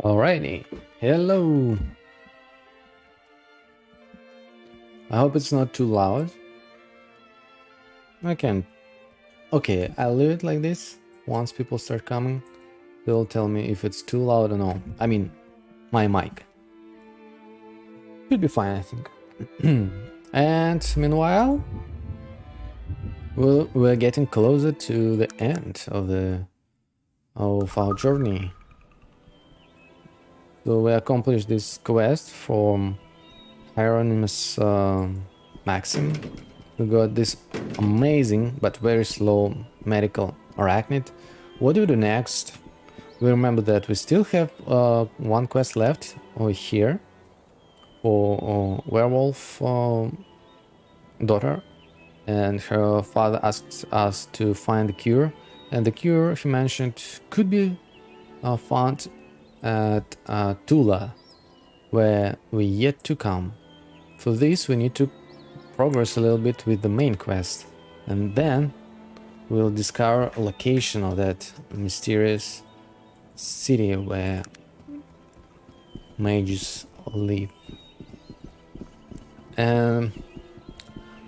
Alrighty, hello. I hope it's not too loud. I can. Okay, I'll leave it like this. Once people start coming, they'll tell me if it's too loud or no. I mean, my mic. Should be fine, I think. And meanwhile, we're getting closer to the end of our journey. So we accomplished this quest from Hieronymus Maxim. We got this amazing but very slow medical arachnid. What do we do next? We remember that we still have one quest left over here for werewolf daughter, and her father asked us to find the cure, and the cure he mentioned could be found at Tula, where we're yet to come. For this we need to progress a little bit with the main quest, and then we'll discover a location of that mysterious city where mages live. And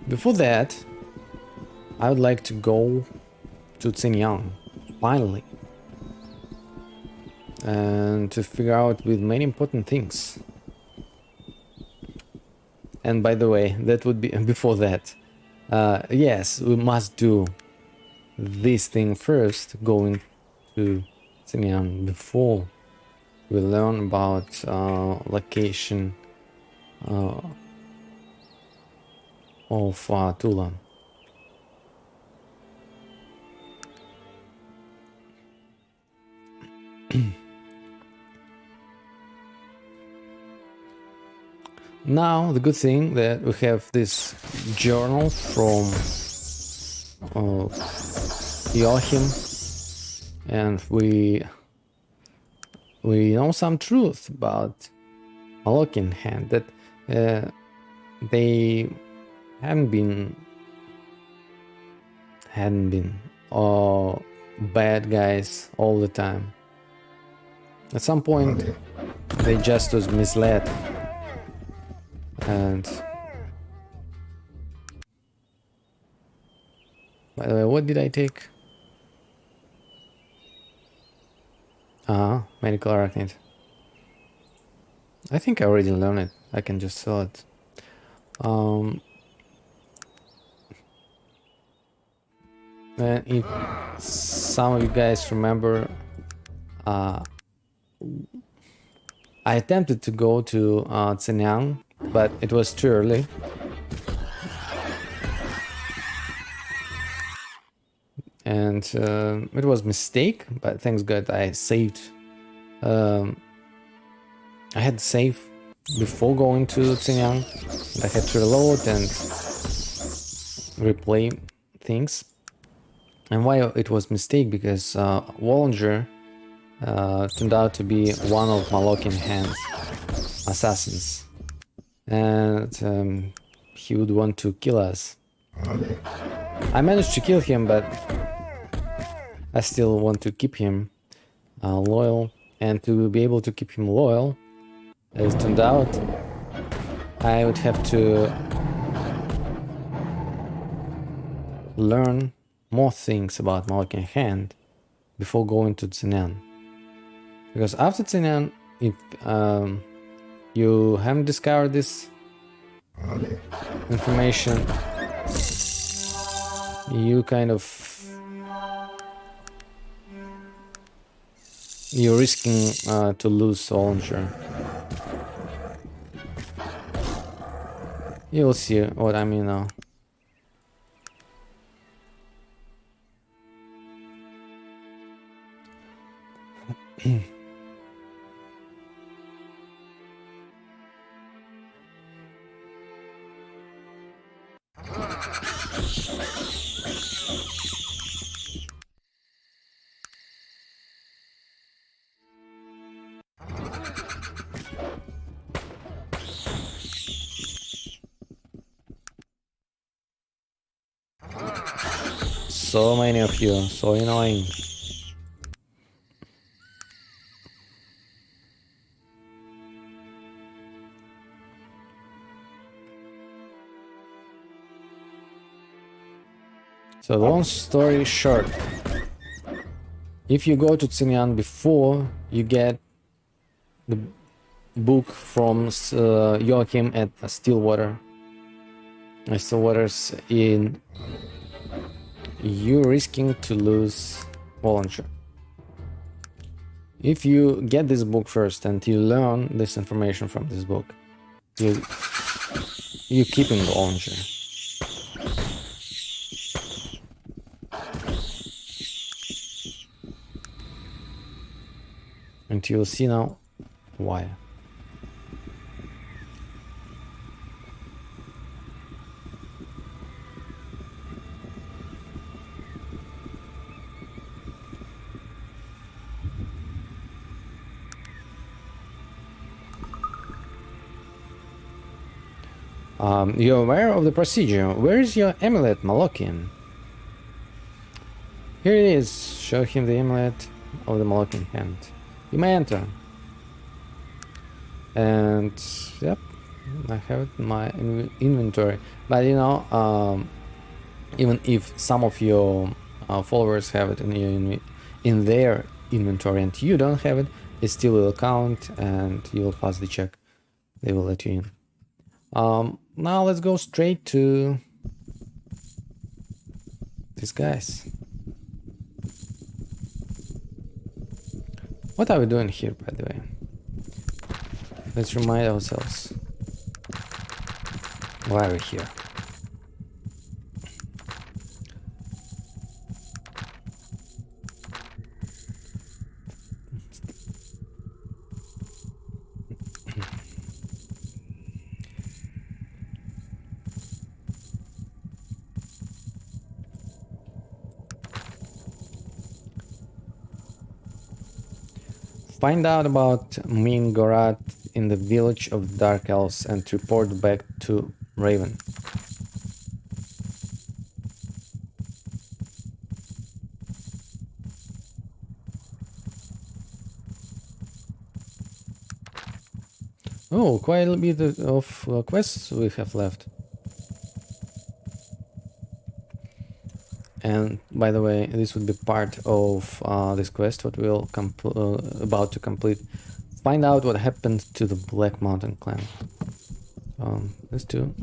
before that, I would like to go to Xinjiang, finally, and to figure out with many important things. And by the way, that would be before that. Yes, we must do this thing first, going to Xinjiang, before we learn about location of Tula. Now, the good thing that we have this journal from Joachim, and we know some truth about Malokin hand, that they hadn't been bad guys all the time. At some point, they just was misled. And by the way, what did I take? Medical arachnid. I think I already learned it. I can just sell it. And if some of you guys remember, I attempted to go to Xinjiang, but it was too early. And it was a mistake, but thanks God I saved. I had to save before going to Xinjiang. I had to reload and replay things. And why it was a mistake? Because Wallinger turned out to be one of Malokin Hand's assassins. And he would want to kill us. I managed to kill him, but I still want to keep him loyal. And to be able to keep him loyal, as it turned out, I would have to learn more things about Malokin Hand before going to Xinjiang. Because after Xinjiang, if you haven't discovered this information, you kind of, you're risking to lose Soldier. You'll see what I mean now. So many of you, so annoying. So long story short, if you go to Xinjiang before, you get the book from Joachim at Stillwater. Stillwater's in. You're risking to lose Volunteer. If you get this book first and you learn this information from this book, you keep in Volunteer. And you'll see now why. You're aware of the procedure. Where is your amulet, Malokian? Here it is. Show him the amulet of the Malokian hand. You may enter. And yep, I have it in my inventory. But you know, even if some of your followers have it in their inventory and you don't have it, it still will count and you will pass the check. They will let you in. Now let's go straight to these guys. What are we doing here, by the way? Let's remind ourselves why we're here. Find out about Mingorat in the village of Dark Elves and report back to Raven. Oh, quite a bit of quests we have left. And by the way, this would be part of this quest what we'll about to complete. Find out what happened to the Black Mountain clan. Let's do.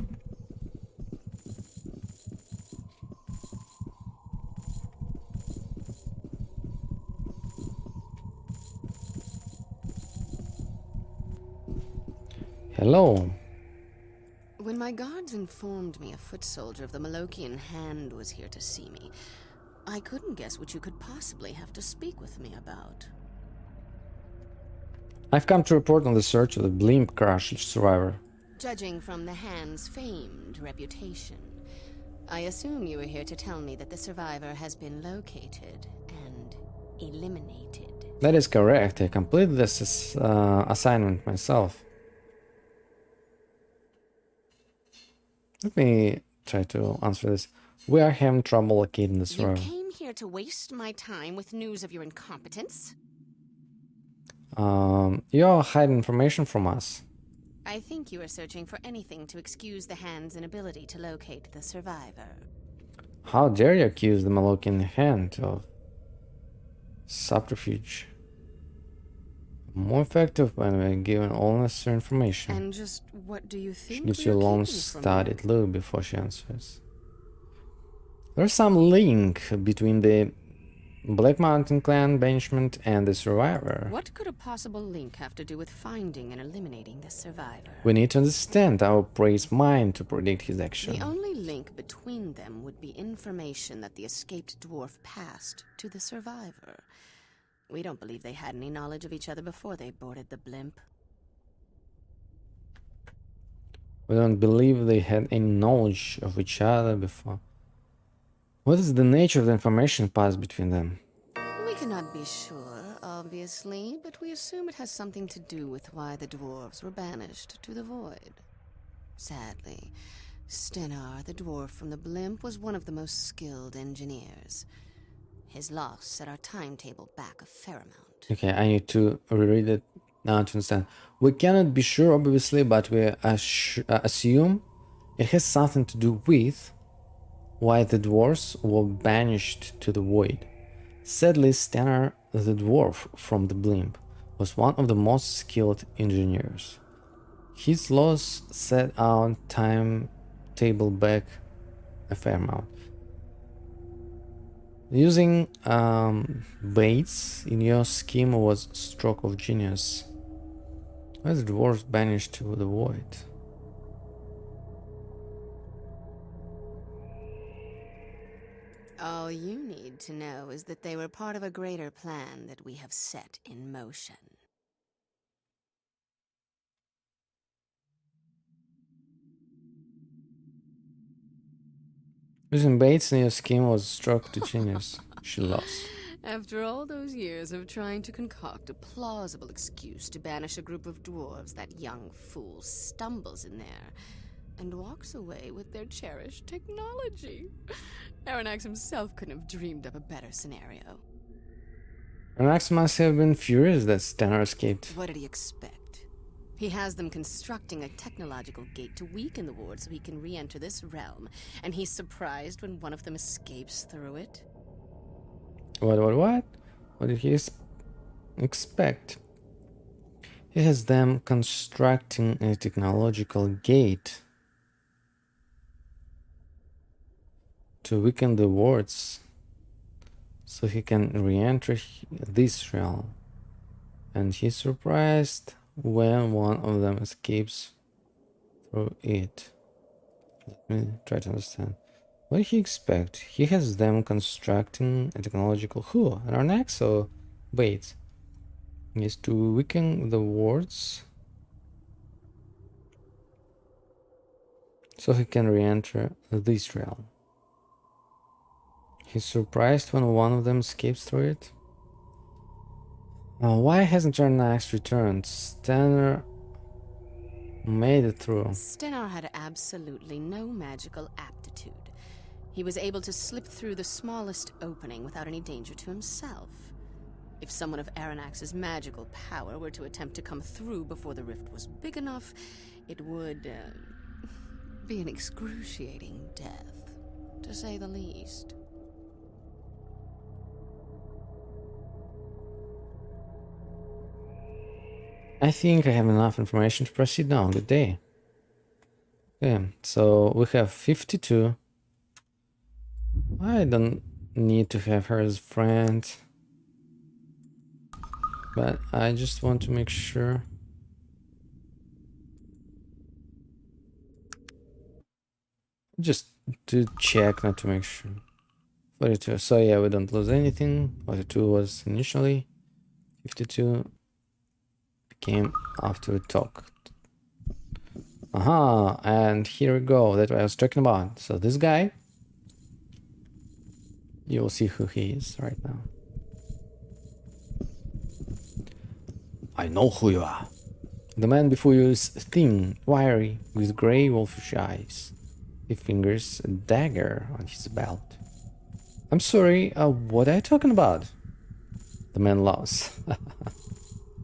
Hello. When my guards informed me a foot soldier of the Malokian Hand was here to see me, I couldn't guess what you could possibly have to speak with me about. I've come to report on the search of the blimp crash survivor. Judging from the Hand's famed reputation, I assume you were here to tell me that the survivor has been located and eliminated. That is correct. I completed this assignment myself. Let me try to answer this. We are having trouble locating the survivor. You came here to waste my time with news of your incompetence? You're hiding information from us. I think you are searching for anything to excuse the Hand's inability to locate the survivor. How dare you accuse the Malokian Hand of subterfuge? More effective when we're given all necessary information. And just what do you think? She gives you a long studied look before she answers. There's some link between the Black Mountain clan banishment and the survivor. What could a possible link have to do with finding and eliminating the survivor? We need to understand our prey's mind to predict his action. The only link between them would be information that the escaped dwarf passed to the survivor. We don't believe they had any knowledge of each other before they boarded the blimp. We don't believe they had any knowledge of each other before. What is the nature of the information passed between them? We cannot be sure, obviously, but we assume it has something to do with why the dwarves were banished to the void. Sadly, Stenar, the dwarf from the blimp, was one of the most skilled engineers. His loss set our timetable back a fair amount. Okay, I need to reread it now to understand. We cannot be sure, obviously, but we assume it has something to do with why the dwarves were banished to the void. Sadly, Stannar, the dwarf from the blimp, was one of the most skilled engineers. His loss set our timetable back a fair amount. Using baits in your scheme was stroke of genius. Why the dwarves banished to the void? All you need to know is that they were part of a greater plan that we have set in motion. Using baits in your scheme was stroke to genius. She lost. After all those years of trying to concoct a plausible excuse to banish a group of dwarves, that young fool stumbles in there and walks away with their cherished technology. Aranax himself couldn't have dreamed up a better scenario. Aranax must have been furious that Stannar escaped. What did he expect? He has them constructing a technological gate to weaken the ward so he can re-enter this realm, and he's surprised when one of them escapes through it? What? What did he expect? He has them constructing a technological gate to weaken the wards so he can re-enter this realm. And he's surprised when one of them escapes through it. Let me try to understand. What did he expect? He has them constructing a technological who? Arnax or wait? Is to weaken the wards so he can re-enter this realm. He's surprised when one of them escapes through it. Why hasn't Arnax returned? Stannar made it through. Stennar had absolutely no magical aptitude. He was able to slip through the smallest opening without any danger to himself. If someone of Aranax's magical power were to attempt to come through before the rift was big enough, it would be an excruciating death, to say the least. I think I have enough information to proceed now. Good day. Okay, so we have 52. I don't need to have her as friend, but I just want to make sure. Just to check, not to make sure. 42. So yeah, we don't lose anything. 42 was initially. 52 became after we talked. Aha, and here we go. That's what I was talking about. So this guy, you will see who he is right now. I know who you are. The man before you is thin, wiry, with grey wolfish eyes. He fingers a dagger on his belt. I'm sorry, what are you talking about? The man laughs.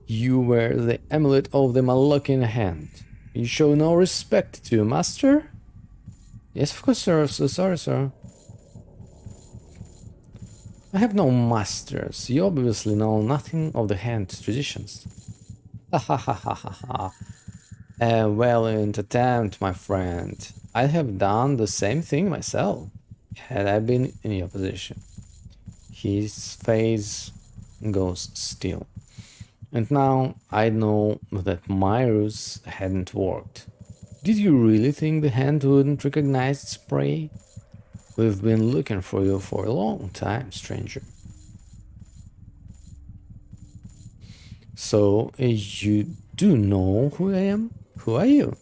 You wear the amulet of the Malocan hand. You show no respect to your master? Yes, of course, sir. So sorry, sir. I have no masters. You obviously know nothing of the hand traditions. Ha ha ha ha ha ha. A valiant attempt, my friend. I have done the same thing myself, had I been in your position. His face goes still. And now I know that my ruse hadn't worked. Did you really think the hand wouldn't recognize its prey? We've been looking for you for a long time, stranger. So, you do know who I am? Who are you?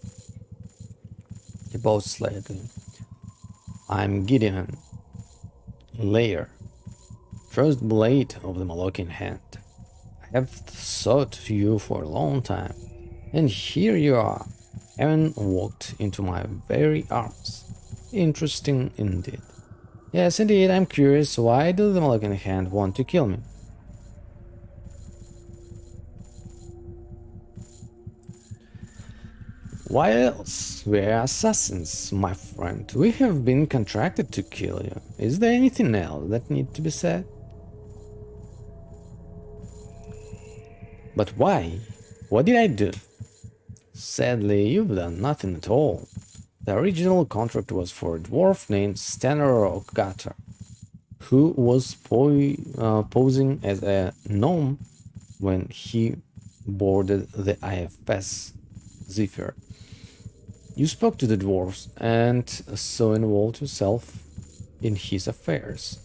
He bows slightly. I'm Gideon, Lair, first blade of the Malocan hand. I have sought you for a long time, and here you are, having walked into my very arms. Interesting indeed. Yes, indeed, I'm curious, why do the Malocan hand want to kill me? Why else? We're assassins, my friend. We have been contracted to kill you. Is there anything else that needs to be said? But why? What did I do? Sadly, you've done nothing at all. The original contract was for a dwarf named Stanor Gatter, who was posing as a gnome when he boarded the IFS Zephyr. You spoke to the dwarves and so involved yourself in his affairs.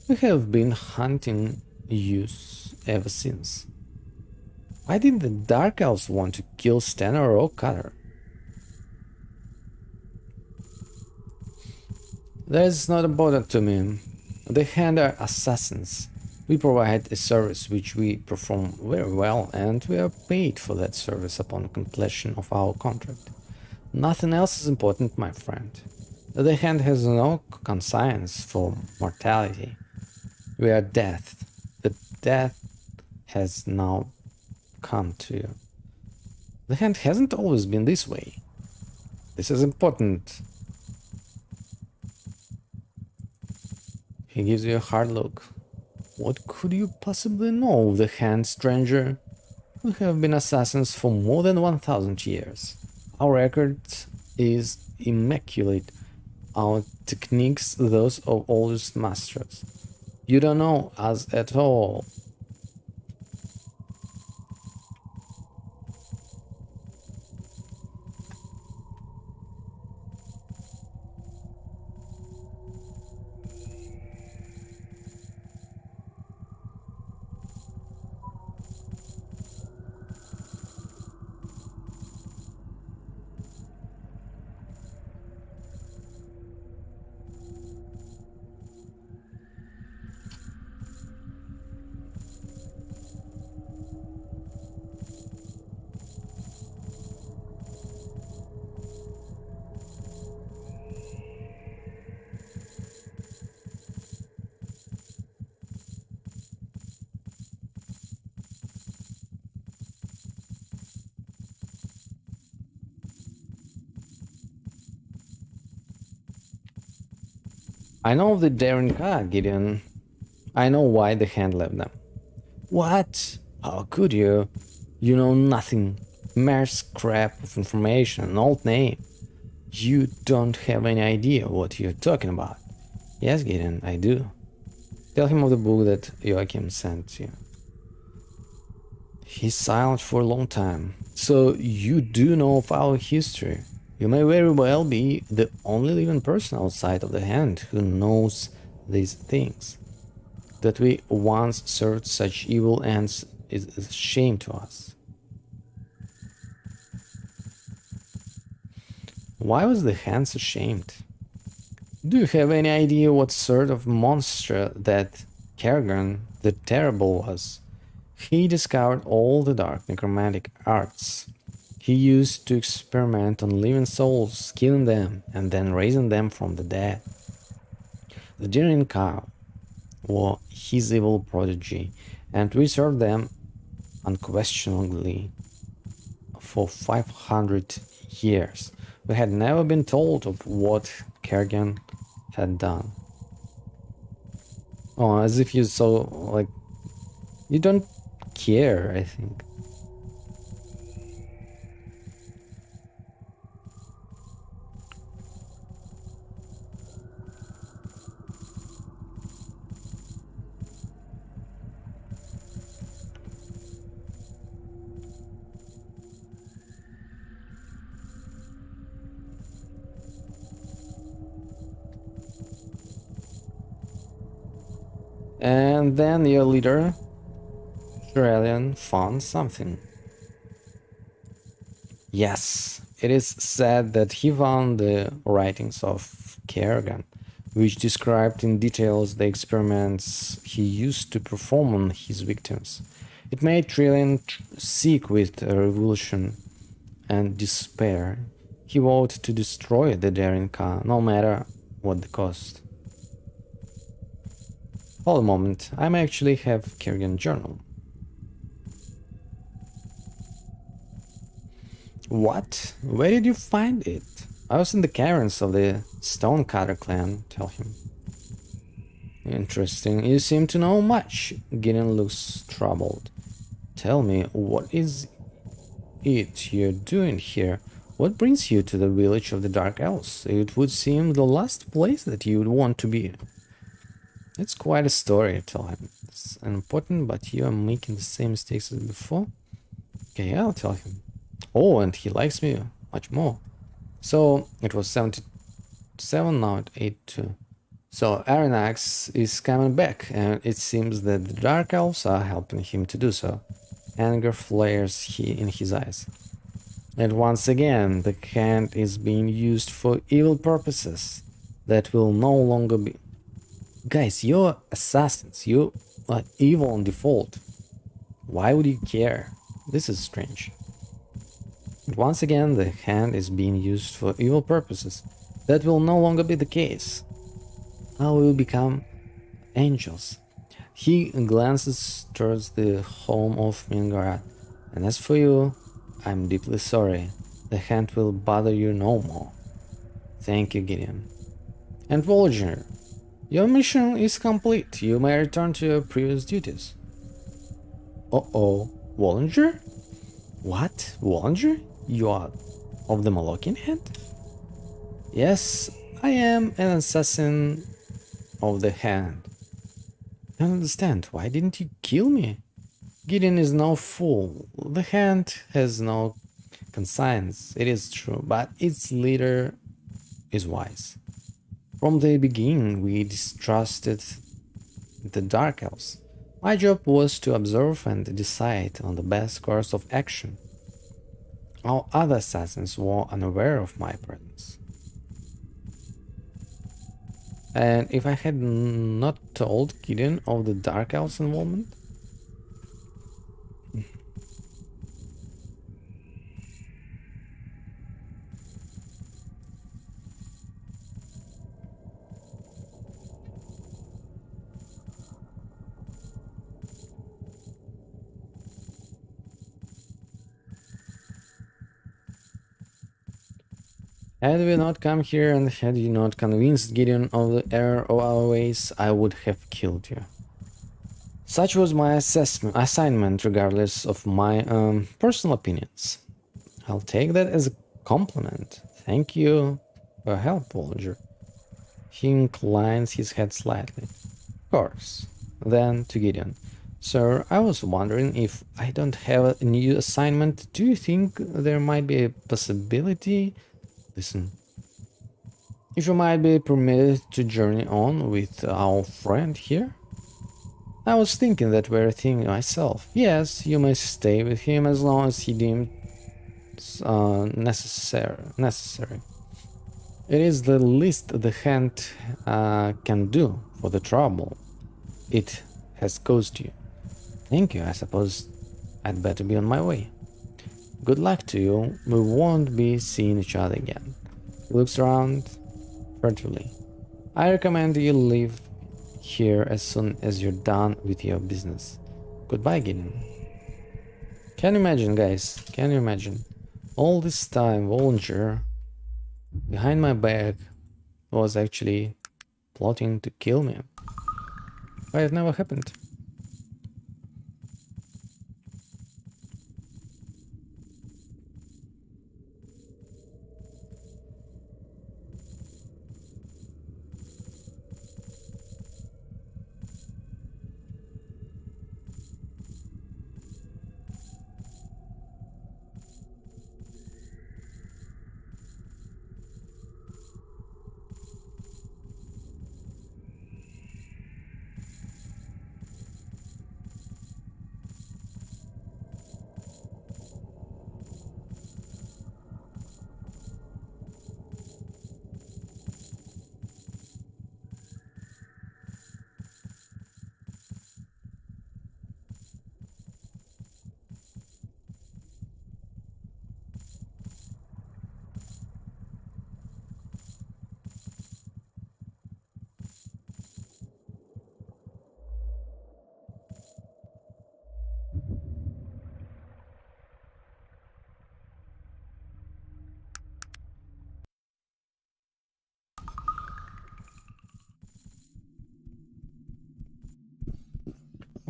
We have been hunting you ever since. Why did the Dark Elves want to kill Stanor or Cutter? That is not important to me. The Hand are assassins. We provide a service which we perform very well, and we are paid for that service upon completion of our contract. Nothing else is important, my friend. The Hand has no conscience for mortality. We are death. The death has now come to you. The Hand hasn't always been this way. This is important. He gives you a hard look. What could you possibly know of the Hand, stranger? We have been assassins for more than 1,000 years. Our record is immaculate. Our techniques those of oldest masters. You don't know us at all. I know the Darren Car, Gideon. I know why the Hand left them. What? How could you? You know nothing. Mere scrap of information, an old name. You don't have any idea what you're talking about. Yes, Gideon, I do. Tell him of the book that Joachim sent you. He's silent for a long time. So you do know of our history. You may very well be the only living person outside of the Hand who knows these things. That we once served such evil ends is a shame to us. Why was the Hand ashamed? Do you have any idea what sort of monster that Kerrigan the Terrible was? He discovered all the dark necromantic arts. He used to experiment on living souls, killing them and then raising them from the dead. The Jiren Cow were his evil prodigy, and we served them unquestionably for 500 years. We had never been told of what Kerrigan had done. Oh, as if you saw, like, you don't care, I think. And then your leader, Aurelian, found something. Yes, it is said that he found the writings of Kerrigan, which described in details the experiments he used to perform on his victims. It made Trillian sick with revulsion and despair. He vowed to destroy the Daring Ka, no matter what the cost. Hold a moment, I may actually have Kerrigan journal. What? Where did you find it? I was in the caverns of the Stonecutter clan, tell him. Interesting. You seem to know much. Gideon looks troubled. Tell me, what is it you're doing here? What brings you to the village of the Dark Elves? It would seem the last place that you would want to be. It's quite a story, tell him. It's unimportant, but you are making the same mistakes as before. Okay, I'll tell him. Oh, and he likes me much more. So, it was 77, now at 82. So, Aranax is coming back, and it seems that the Dark Elves are helping him to do so. Anger flares in his eyes. And once again, the hand is being used for evil purposes that will no longer be. Guys, you're assassins. You are evil on default. Why would you care? This is strange. And once again, the hand is being used for evil purposes. That will no longer be the case. Now we will become angels. He glances towards the home of Mingara. And as for you, I'm deeply sorry. The hand will bother you no more. Thank you, Gideon. And Voyager, your mission is complete. You may return to your previous duties. Uh-oh. Wallinger? What? Wallinger? You are of the Molokian hand? Yes, I am an assassin of the hand. I don't understand. Why didn't you kill me? Gideon is no fool. The hand has no conscience, it is true, but its leader is wise. From the beginning, we distrusted the Dark Elves. My job was to observe and decide on the best course of action. All other assassins were unaware of my presence. And if I had not told Gideon of the Dark Elves' involvement? Had we not come here and had you not convinced Gideon of the error of our ways, I would have killed you. Such was my assignment, regardless of my personal opinions. I'll take that as a compliment. Thank you for help, Voyager. He inclines his head slightly. Of course. Then to Gideon. Sir, I was wondering if I don't have a new assignment, do you think there might be a possibility? Listen. If you might be permitted to journey on with our friend here? I was thinking that very thing myself. Yes, you may stay with him as long as he deems necessary. It is the least the hand can do for the trouble it has caused you. Thank you, I suppose I'd better be on my way. Good luck to you, we won't be seeing each other again. He looks around furtively. I recommend you leave here as soon as you're done with your business. Goodbye, Gideon. Can you imagine, guys? Can you imagine? All this time, Volunteer, behind my back, was actually plotting to kill me. But it never happened.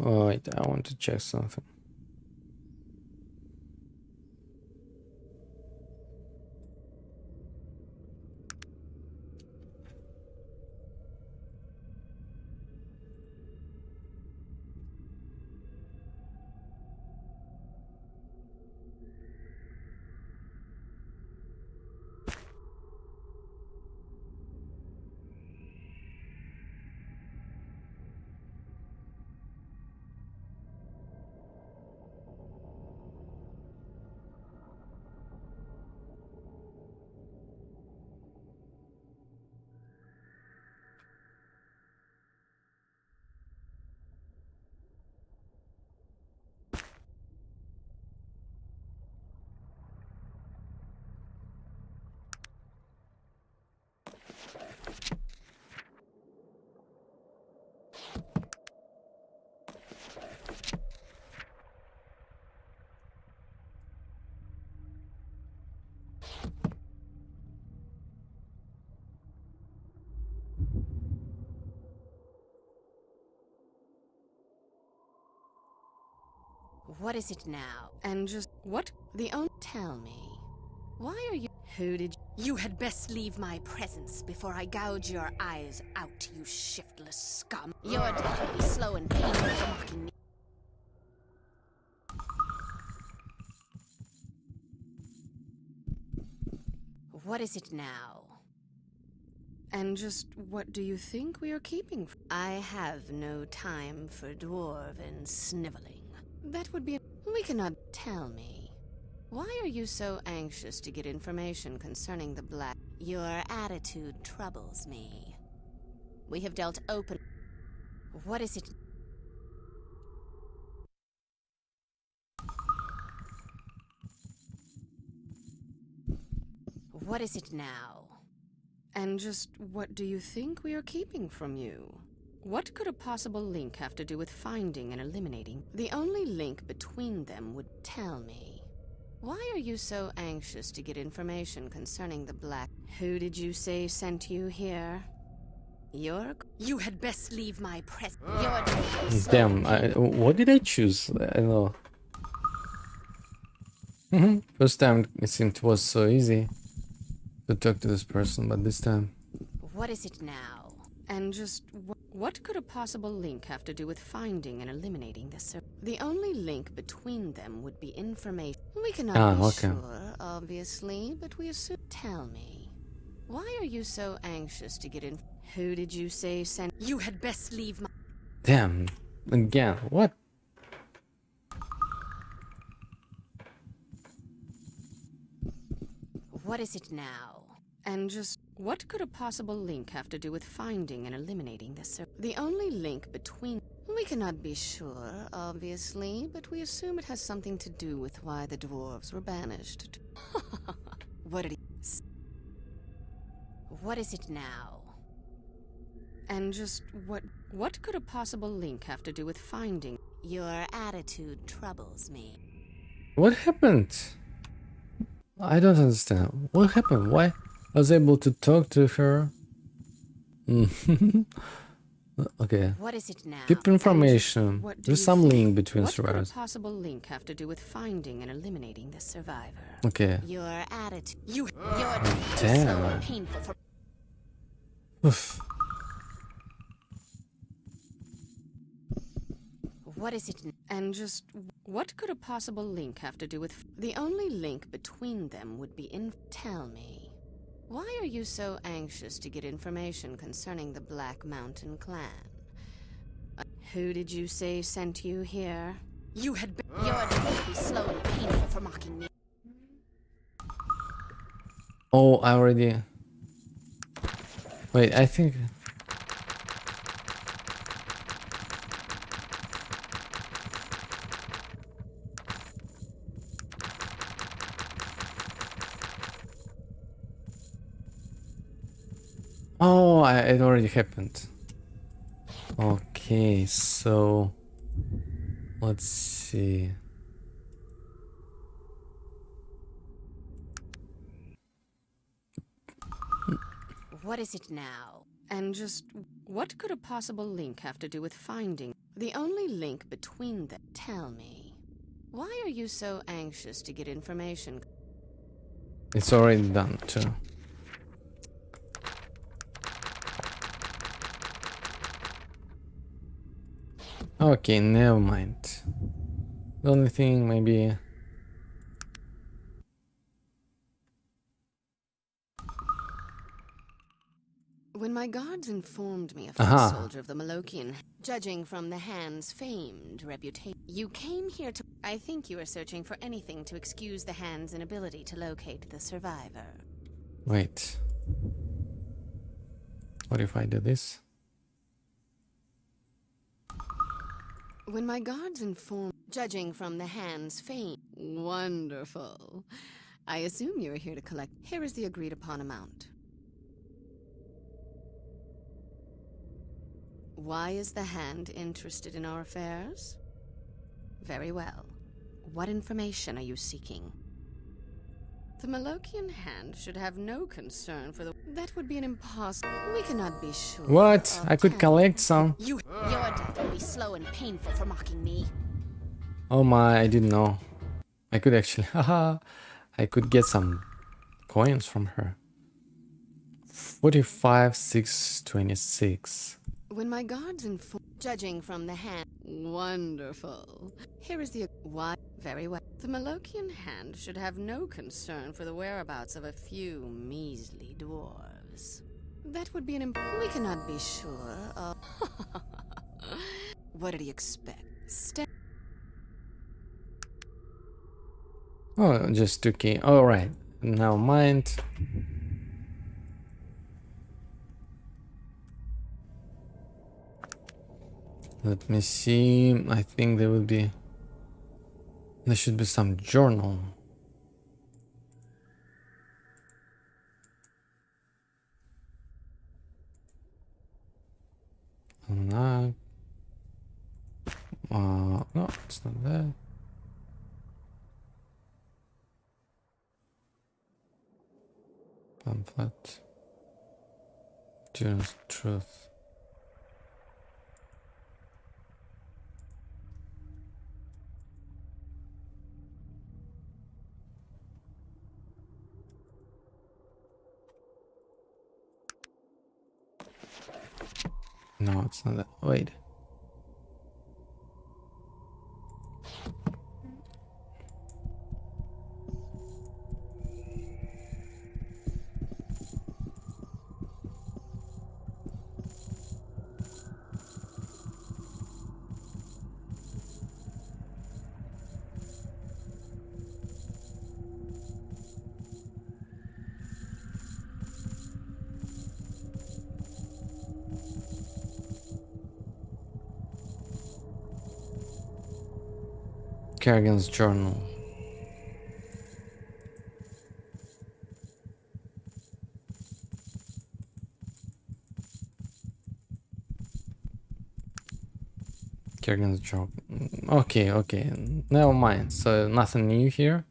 Wait, I want to check something. What is it now? And just what? The own. Tell me. Why are you? Who did you had best leave my presence before I gouge your eyes out, you shiftless scum. Your death will be slow and painful for mocking me. What is it now? And just what do you think we are keeping? I have no time for dwarven sniveling. That would be. We cannot. Tell me. Why are you so anxious to get information concerning the Black? Your attitude troubles me. We have dealt open. What is it? What is it now? And just what do you think we are keeping from you? What could a possible link have to do with finding and eliminating? The only link between them would tell me. Why are you so anxious to get information concerning the Black? Who did you say sent you here? You had best leave my presence. Damn, what did I choose? I don't know. First time it seemed it was so easy to talk to this person, but this time. What is it now? And just what could a possible link have to do with finding and eliminating this? The only link between them would be information. We cannot be sure, obviously, but we assume. Tell me, why are you so anxious to get in? Who did you say sent? You had best leave my. Damn, again, what? What is it now? And just what could a possible link have to do with finding and eliminating this? The only link between. We cannot be sure, obviously, but we assume it has something to do with why the dwarves were banished. What did he? What is it now? And just what could a possible link have to do with finding? Your attitude troubles me. What happened? I don't understand. What happened? Why I was able to talk to her? Okay. What is it now? Keep information. There's some link between survivors. What could a possible link have to do with finding and eliminating the survivor? Okay. Your attitude. Your damn. Painful for. Oof. What is it? And just what could a possible link have to do with? The only link between them would be in. Tell me. Why are you so anxious to get information concerning the Black Mountain clan? Who did you say sent you here? You had been. Your death would be slow and painful for mocking me. Oh, I already. Wait, I think. Oh, it already happened. Okay, so let's see. What is it now? And just What could a possible link have to do with finding? The only link between them. Tell me, why are you so anxious to get information? It's already done too. Okay, never mind. The only thing maybe... When my guards informed me of the Aha. soldier of the Malokian, judging from the hand's famed reputation, you came here to... I think you are searching for anything to excuse the hand's inability to locate the survivor. Wait. What if I do this? When my guards informed... Judging from the hand's fame... Wonderful. I assume you are here to collect... Here is the agreed upon amount. Why is the hand interested in our affairs? Very well. What information are you seeking? The Malokian hand should have no concern for the... That would be an impossible... We cannot be sure... What? I could collect some. Your death will be slow and painful for mocking me. Oh my, I didn't know. I could actually... Haha. I could get some coins from her. 45,626. When my guards inform... Judging from the hand... Wonderful. Here is the... What? Very well. The Malokian hand should have no concern for the whereabouts of a few measly dwarves. That would be an we cannot be sure of... What did he expect? Oh, just 2k. Alright. Now mind. Let me see. I think there will be... There should be some journal. No, it's not that. Pamphlet. Tyrann's Truth. No, it's not that. Wait. Kerrigan's journal. Kerrigan's job. Okay, okay. Never mind. So nothing new here.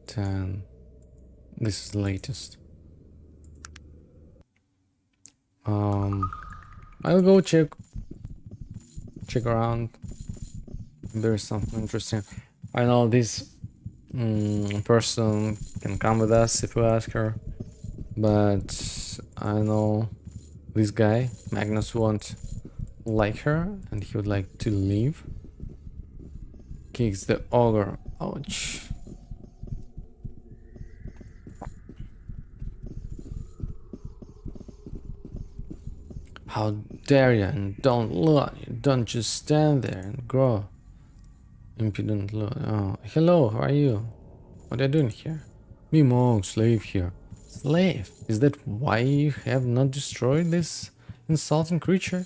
10. This is the latest. I'll go check around. There is something interesting. I know this person can come with us if we ask her, but I know this guy Magnus won't like her and he would like to leave. Kicks the ogre. Ouch. How dare you, and don't look, don't just stand there and grow. Impudent look. Oh, hello, how are you? What are you doing here? Me monk, slave here. Slave? Is that why you have not destroyed this insulting creature?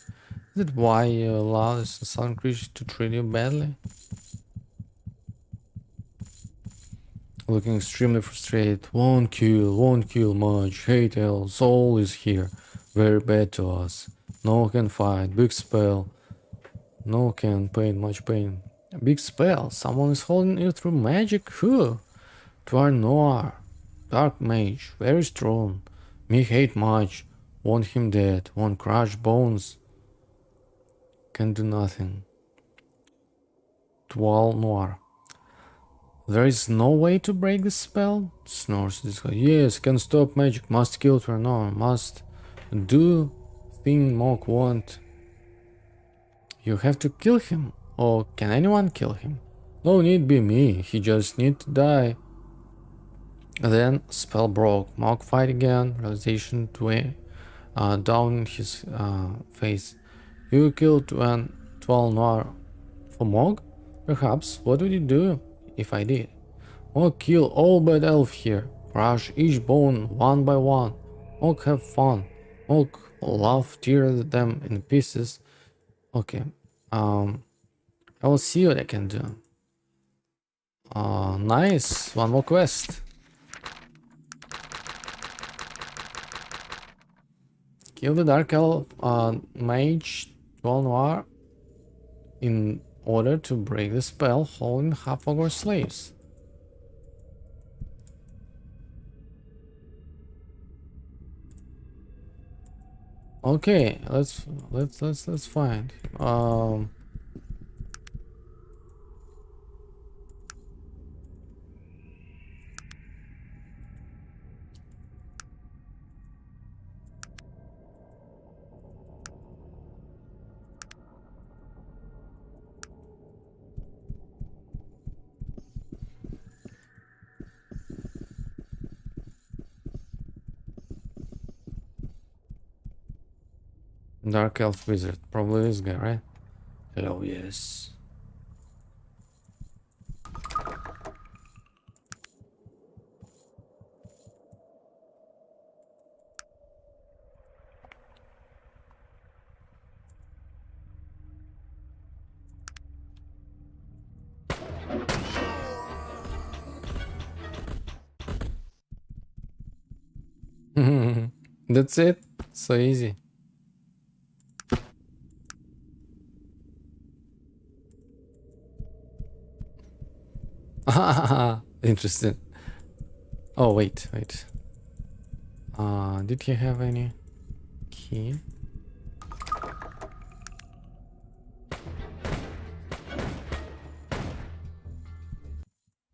Is that why you allow this insulting creature to treat you badly? Looking extremely frustrated. Won't kill much. Hate hell, soul is here. Very bad to us. No can fight. Big spell. No can pain. Much pain. A big spell. Someone is holding you through magic. Who? Twar Noir. Dark mage. Very strong. Me hate much. Want him dead. Want crush bones. Can do nothing. Toile noir. There is no way to break the spell? Snores this guy. Yes, can stop magic. Must kill Ternor. Must do thing Mock want. You have to kill him. Or can anyone kill him? No need be me. He just need to die. Then spell broke. Mock fight again. Realization down his face. You killed when 12 noir for Mog? Perhaps. What would you do if I did? Mog kill all bad elf here. Crush each bone one by one. Mog have fun. Mog love tear them in pieces. Okay. I will see what I can do. Nice. One more quest. Kill the Dark Elf Mage 12 Noir in order to break the spell holding half of our slaves. Okay, let's find. Dark Elf Wizard, probably this guy, right? Hello, yes. That's it. So easy. Interesting. Oh, wait. Did he have any key?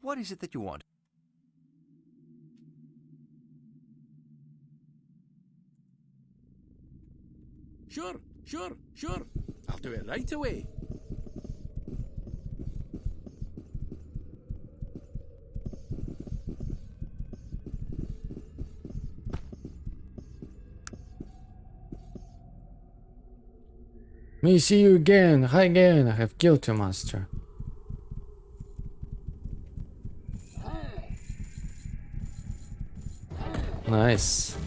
What is it that you want? Sure. I'll do it right away. May see you again. Hi again. I have killed your master. Nice.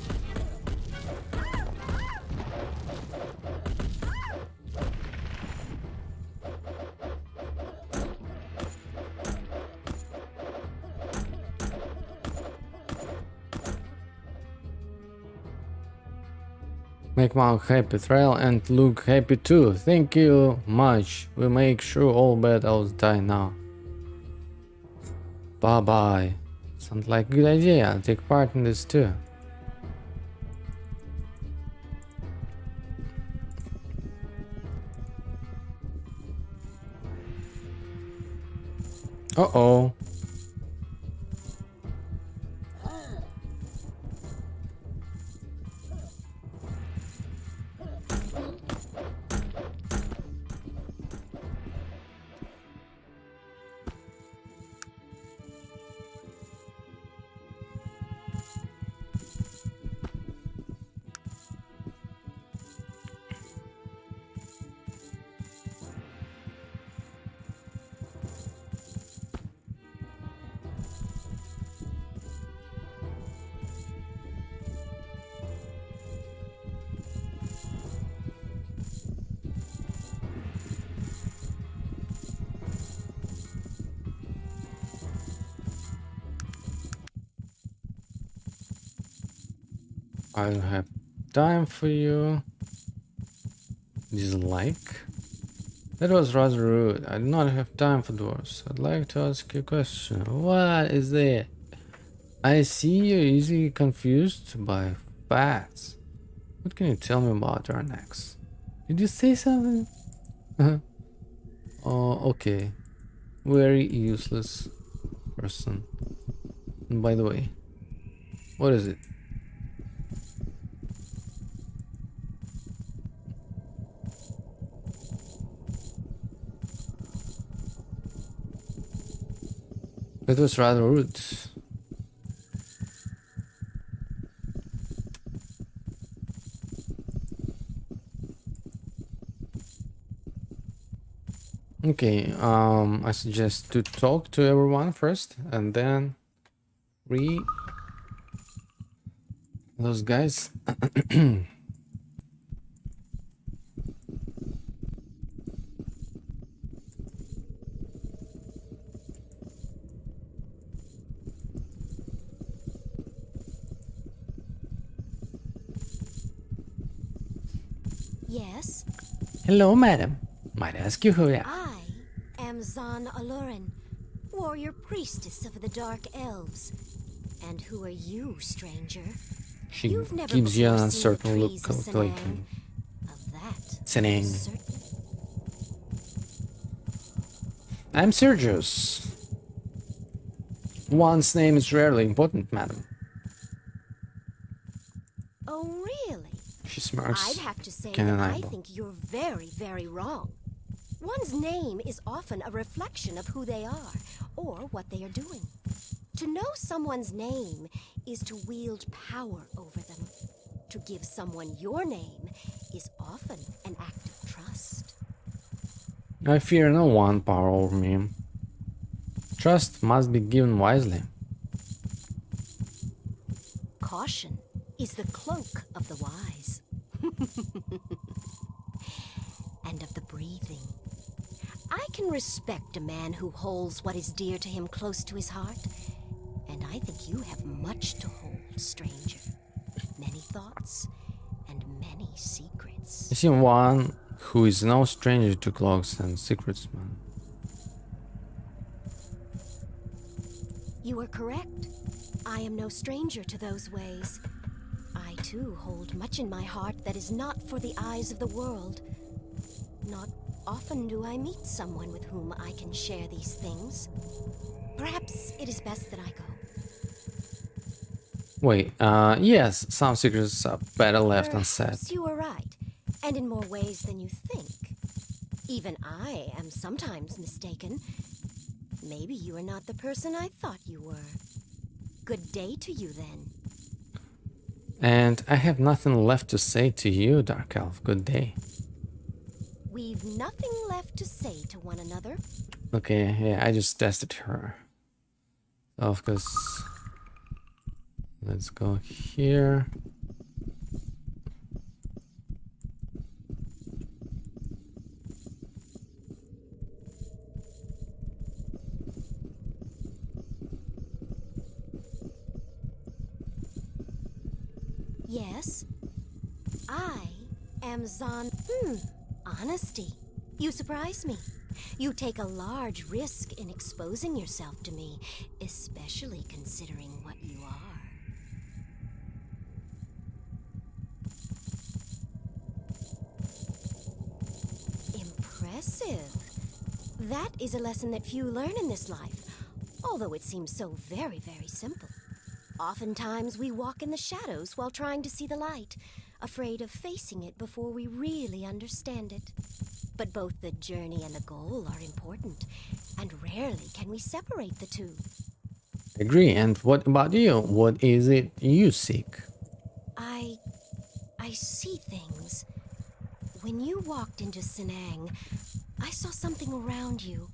Make Monk happy, Trail, and look happy too. Thank you much. We make sure all bad elves die now. Bye bye. Sounds like a good idea. I'll take part in this too. Uh-oh. I don't have time for you. Dislike? That was rather rude. I do not have time for dwarves. I'd like to ask you a question. What is it? I see you're easily confused by facts. What can you tell me about our next? Did you say something? Oh, okay. Very useless person. And by the way, what is it? That was rather rude. Okay, I suggest to talk to everyone first and then read those guys. Yes, Hello, madam. Might I ask you who you are? I am Zan Aloran, warrior priestess of the Dark Elves. And who are you, stranger? She You've never gives you an before seen the uncertain look, trees of calculating. Of that, Senang. certain. I'm Sergius. One's name is rarely important, madam. Oh, really? She smirks. I'd have to say Can that an I eyeball. think you're very, very wrong. One's name is often a reflection of who they are, or what they are doing. To know someone's name is to wield power over them. To give someone your name is often an act of trust. I fear no one power over me. Trust must be given wisely. Caution is the cloak of the wise. And of the breathing. I can respect a man who holds what is dear to him close to his heart. And I think you have much to hold, stranger. Many thoughts and many secrets. You seem one who is no stranger to cloaks and secrets, man. You are correct. I am no stranger to those ways. I too hold much in my heart that is not for the eyes of the world. Not often do I meet someone with whom I can share these things. Perhaps it is best that I go. Wait, yes, some secrets are better left unsaid. Perhaps you are right, and in more ways than you think. Even I am sometimes mistaken. Maybe you are not the person I thought you were. Good day to you, then. And I have nothing left to say to you, Dark Elf. Good day. We've nothing left to say to one another. Okay, yeah, I just tested her. Of course. Let's go here. Yes, I am Zan. Honesty. You surprise me. You take a large risk in exposing yourself to me, especially considering what you are. Impressive. That is a lesson that few learn in this life, although it seems so very, very simple. Oftentimes we walk in the shadows while trying to see the light, afraid of facing it before we really understand it. But both the journey and the goal are important, and rarely can we separate the two. Agree. And what about you? What is it you seek? I see things. When you walked into Senang, I saw something around you.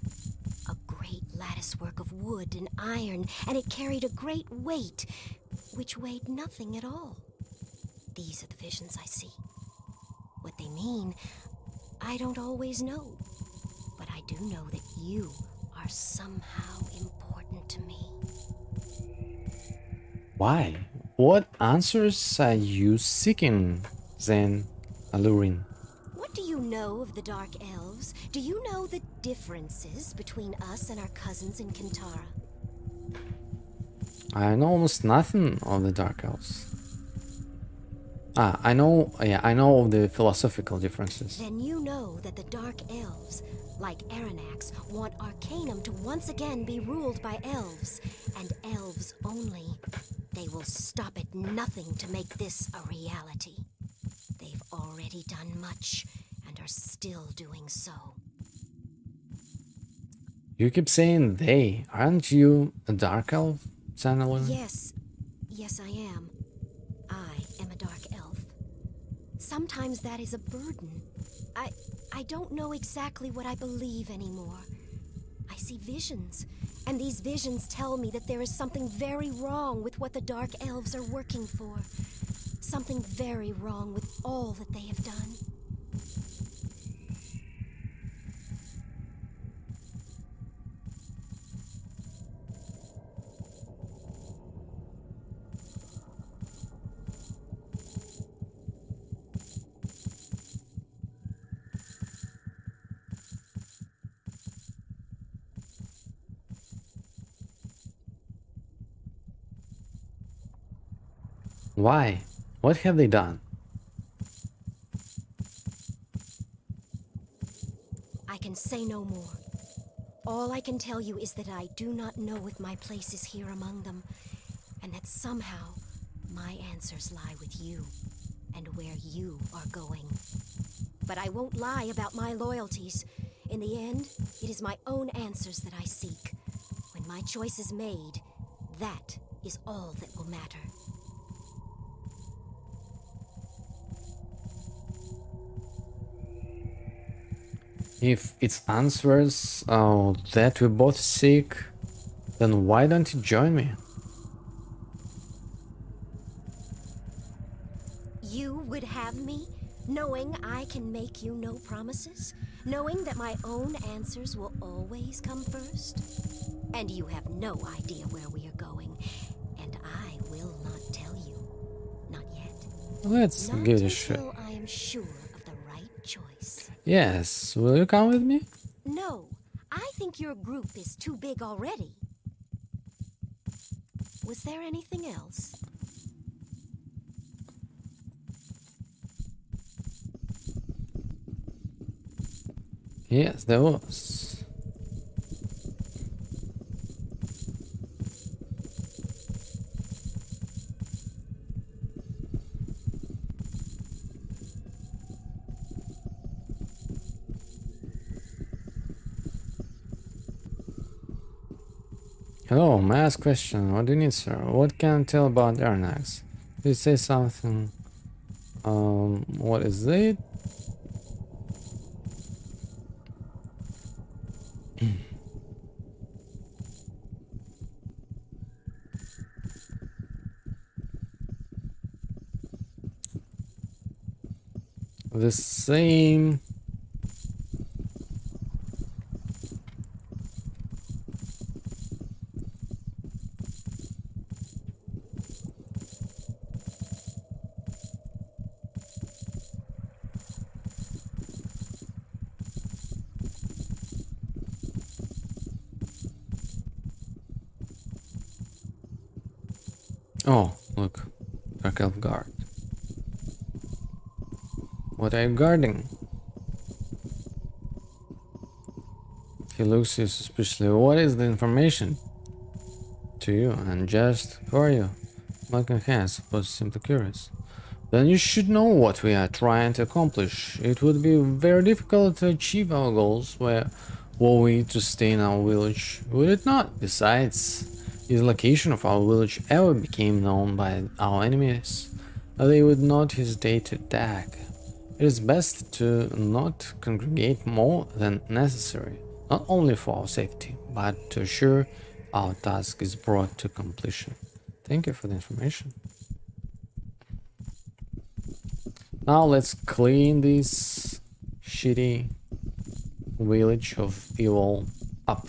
A great latticework of wood and iron, and it carried a great weight, which weighed nothing at all. These are the visions I see. What they mean, I don't always know. But I do know that you are somehow important to me. Why? What answers are you seeking, then, Alluring? What do you know of the Dark Elves? Do you know the differences between us and our cousins in Kintara? I know almost nothing of the Dark Elves. Ah, I know, yeah, I know of the philosophical differences. Then you know that the Dark Elves, like Aranax, want Arcanum to once again be ruled by elves, and elves only. They will stop at nothing to make this a reality. They've already done much, and are still doing so. You keep saying they. Aren't you a dark elf, Sandalwood? Yes, I am. I am a Dark Elf. Sometimes that is a burden. I don't know exactly what I believe anymore. I see visions, and these visions tell me that there is something very wrong with what the Dark Elves are working for. Something very wrong with all that they have done. Why? What have they done? I can say no more. All I can tell you is that I do not know if my place is here among them, and that somehow my answers lie with you, and where you are going. But I won't lie about my loyalties. In the end, it is my own answers that I seek. When my choice is made, that is all that will matter. If it's answers that we both seek, then why don't you join me? You would have me, knowing I can make you no promises? Knowing that my own answers will always come first? And you have no idea where we are going, and I will not tell you. Not yet. Let's Not give it a shot. until I am sure of the right choice. Yes, will you come with me? No, I think your group is too big already. Was there anything else? Yes, there was. Hello, may I ask question? What do you need, sir? What can I tell about Arnax? Please say something. What is it? The same. Oh, look. Dark Elf Guard. What are you guarding? He looks you suspiciously. What is the information? To you, and just who are you? Malcolm has, suppose simply curious. Then you should know what we are trying to accomplish. It would be very difficult to achieve our goals were we to stay in our village, would it not? Besides, if the location of our village ever became known by our enemies, they would not hesitate to attack. It is best to not congregate more than necessary, not only for our safety, but to assure our task is brought to completion. Thank you for the information. Now let's clean this shitty village of evil up.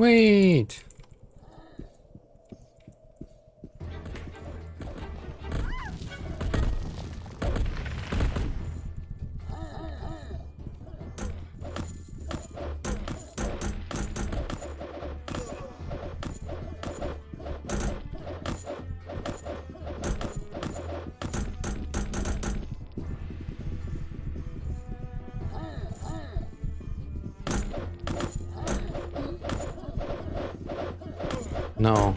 Wait! No.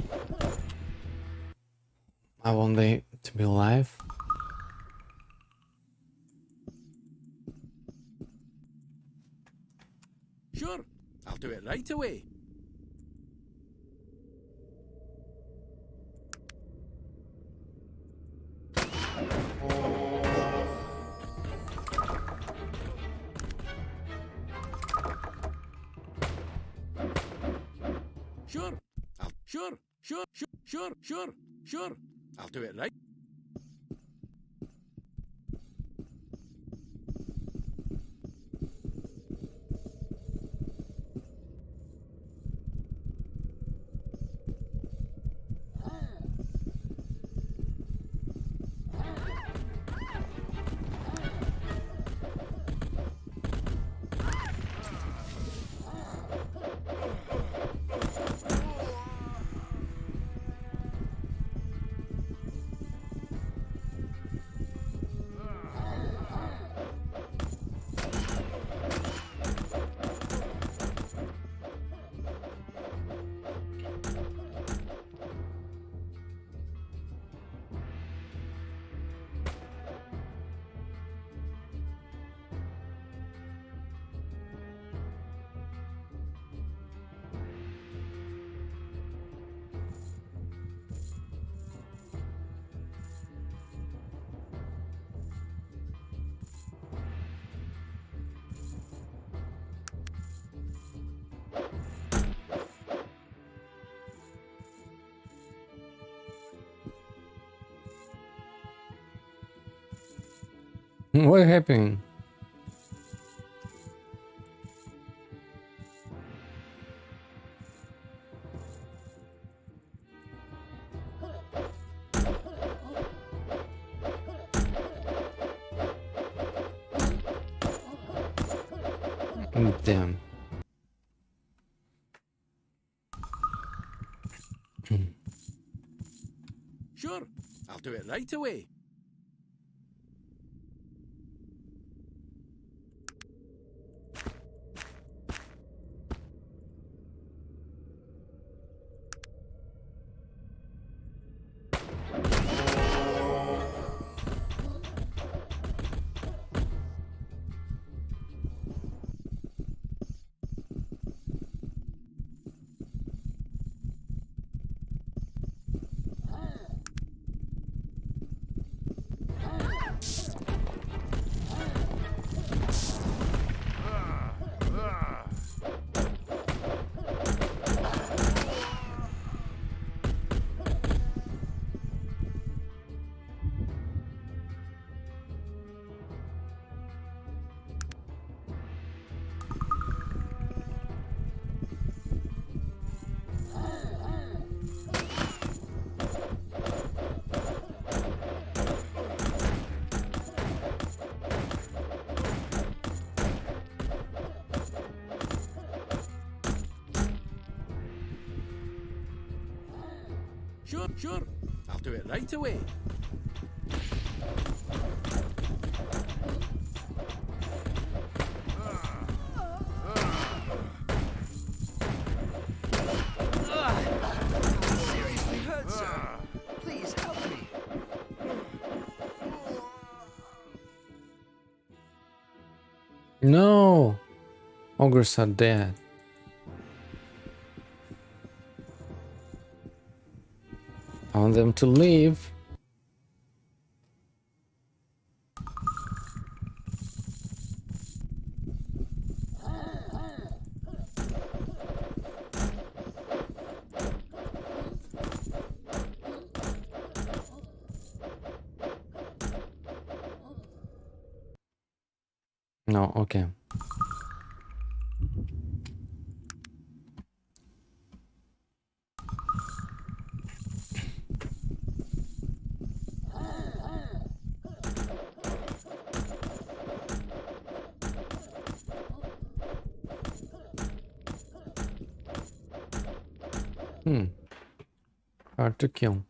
I want they to be alive. Sure, I'll do it right away. Sure, sure. I'll do it right. What happened? Damn. Sure, I'll do it right away. Sure, I'll do it right away. Seriously hurt, sir. Please help me. No! Ogres are dead. I want them to leave. No, okay. Hmm. Hard to kill.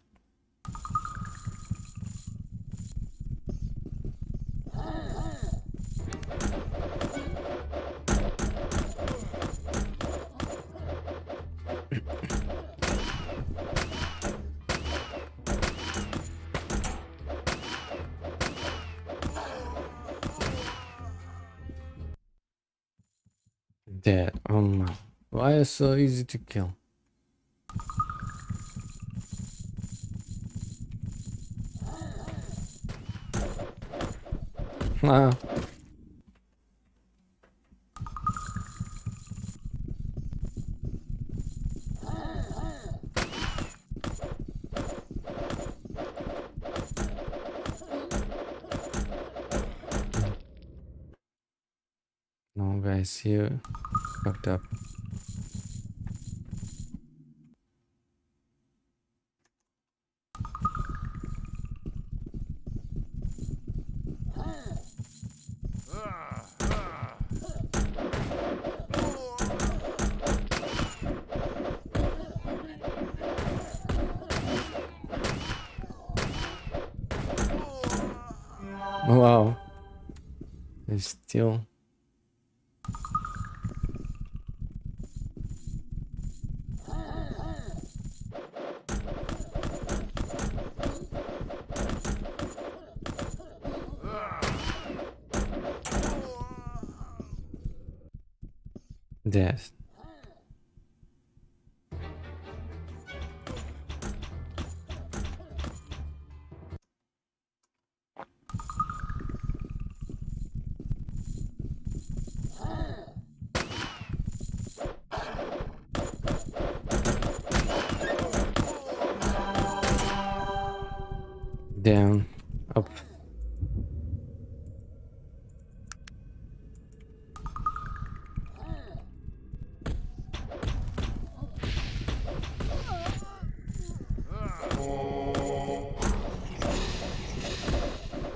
Dead. Oh my. Why is so easy to kill? Ah. No guys, here fucked up. Wow. It's still. Dead. Down. Up.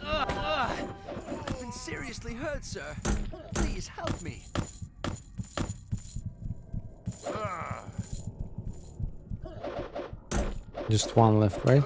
I've been seriously hurt, sir. Please help me. Just one left, right?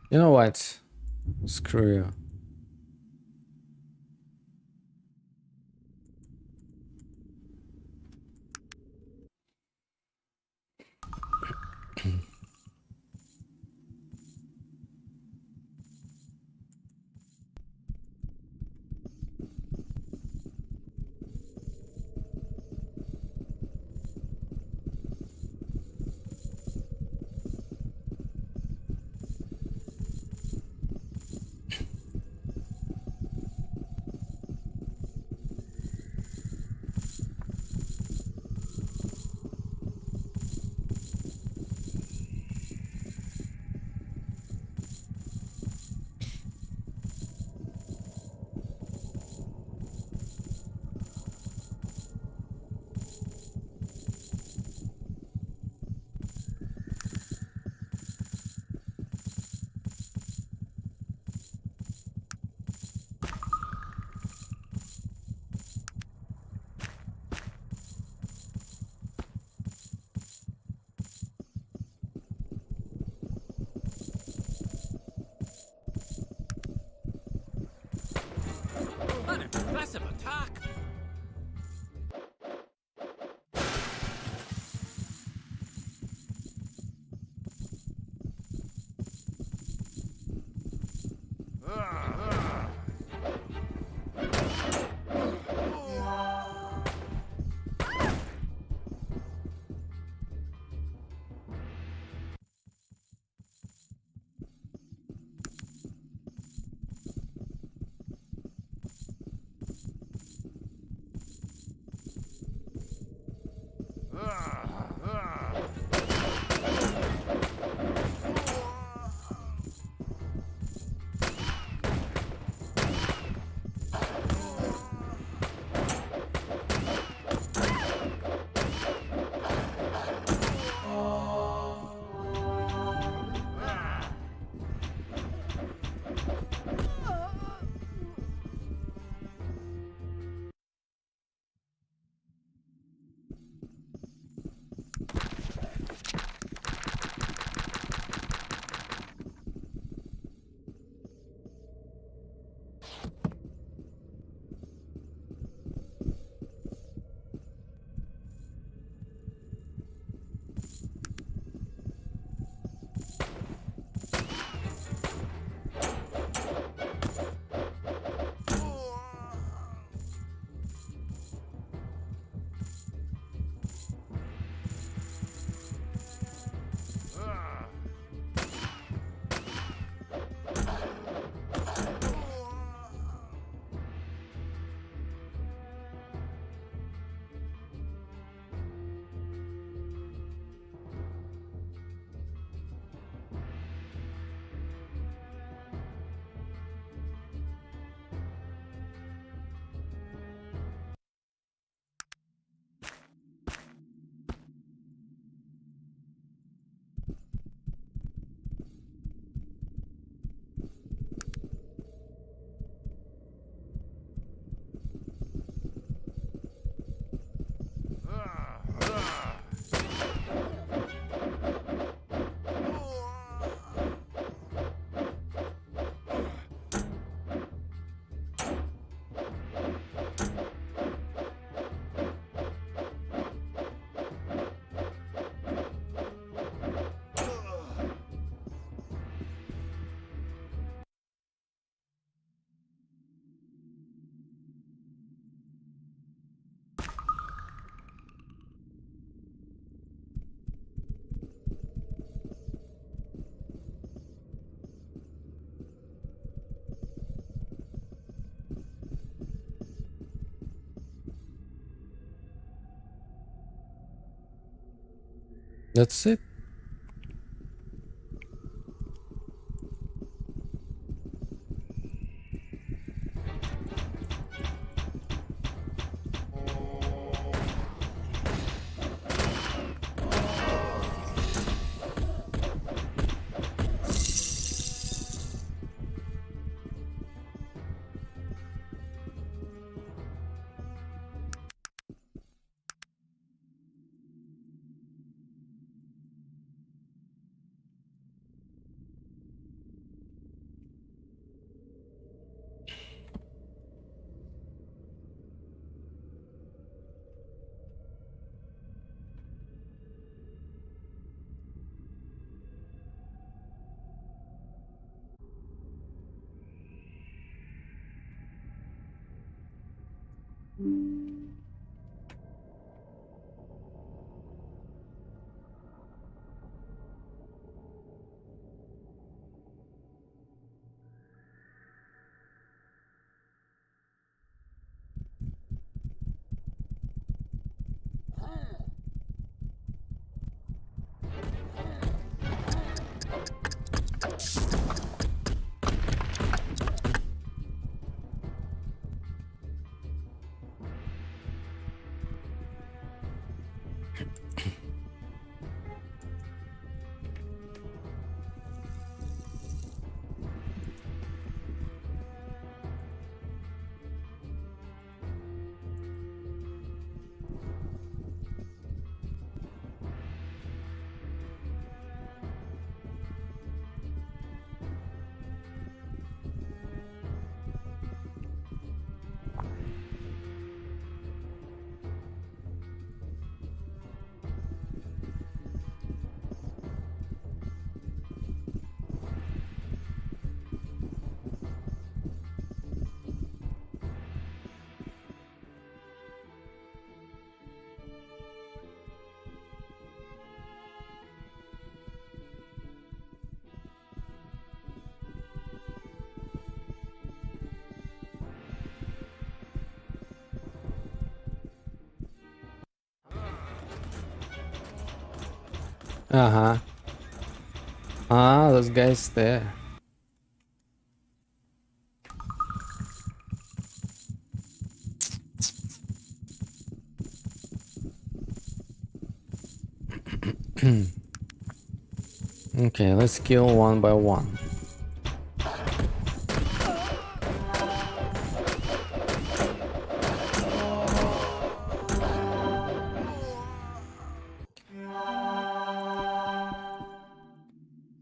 You know what? Screw you. An impressive attack. That's it. Uh-huh. Ah, those guys there. Okay, let's kill one by one.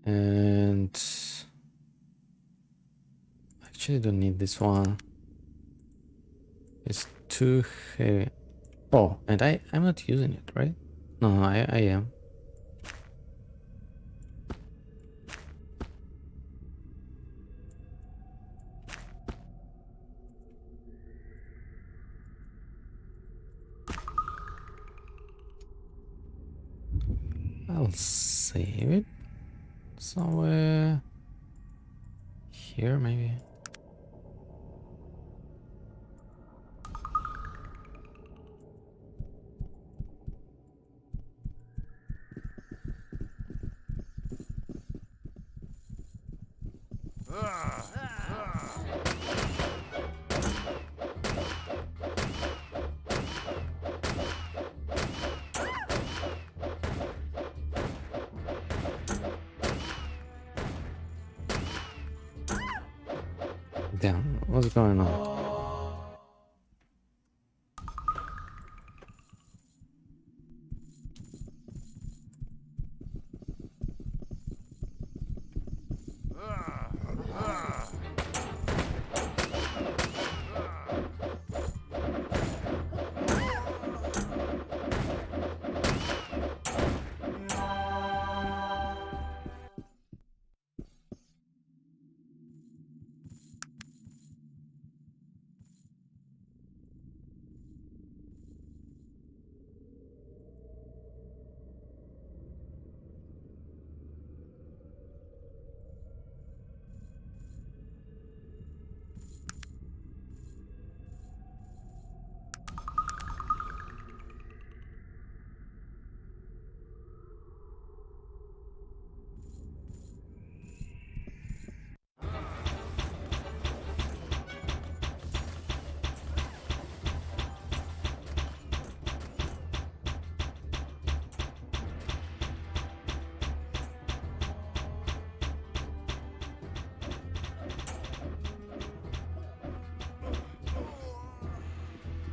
And actually don't need this one. It's too heavy. Oh, and I'm not using it, right? No, I am. I'll save it somewhere here, maybe. Damn, what's going on?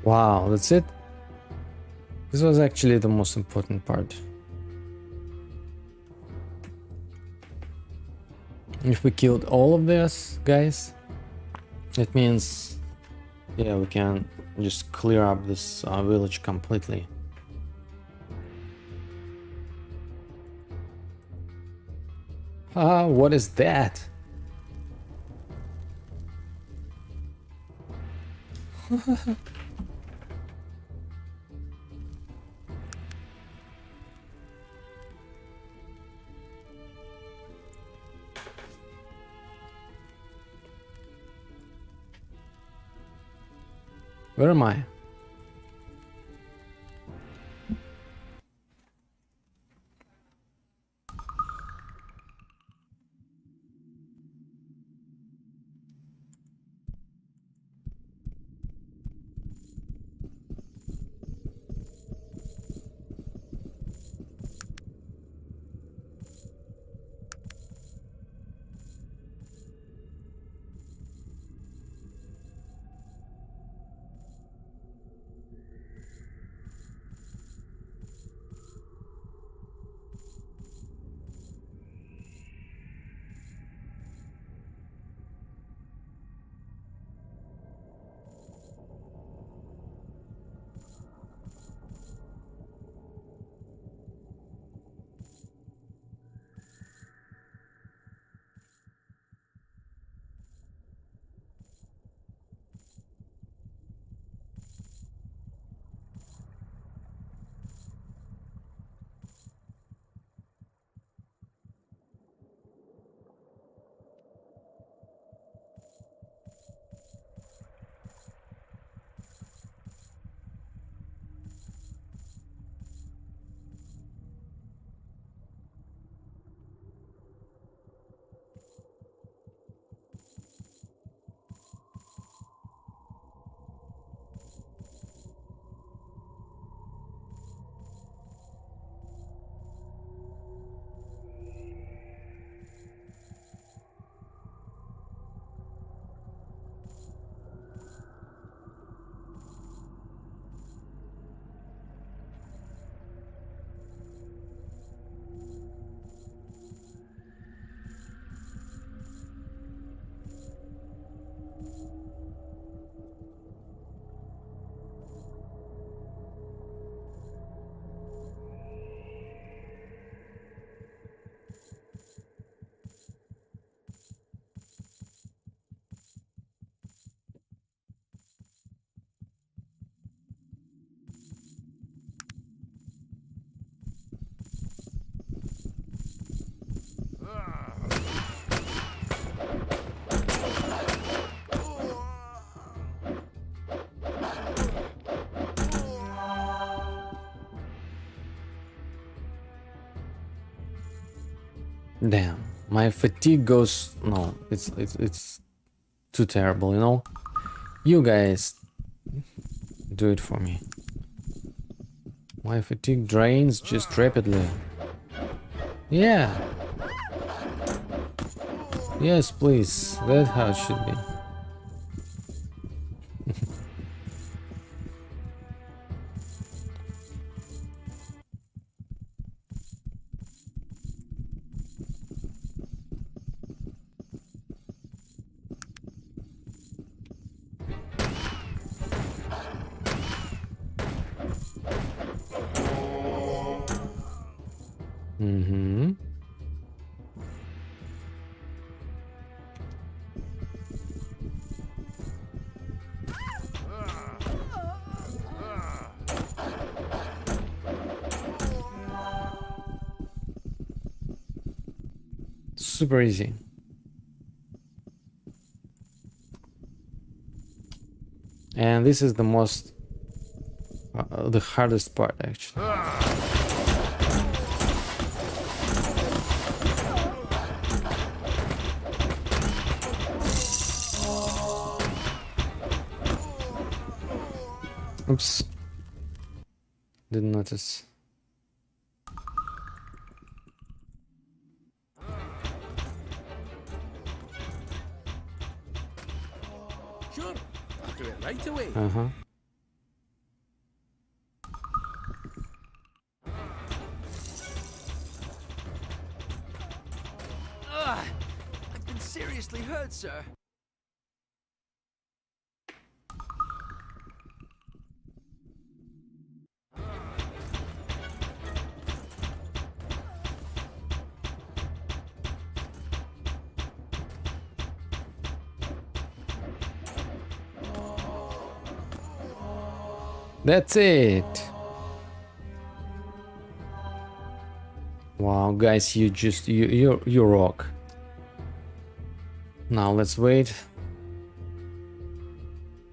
Wow, that's it? This was actually the most important part. If we killed all of this, guys, it means, yeah, we can just clear up this village completely. What is that? Where am I? Damn, my fatigue goes, no, it's too terrible, you know? You guys do it for me. My fatigue drains just rapidly. Yeah. Yes, please. That's how it should be. Mm-hmm. Super easy. And this is the most, the hardest part actually. Oops. Didn't notice. Sure, I'll do it right away. Uh-huh. seriously hurt, sir. That's it. Wow, guys, you rock. Now let's wait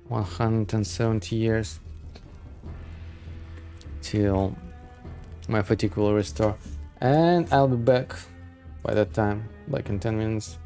170 years till my fatigue will restore, and I'll be back by that time, like in 10 minutes.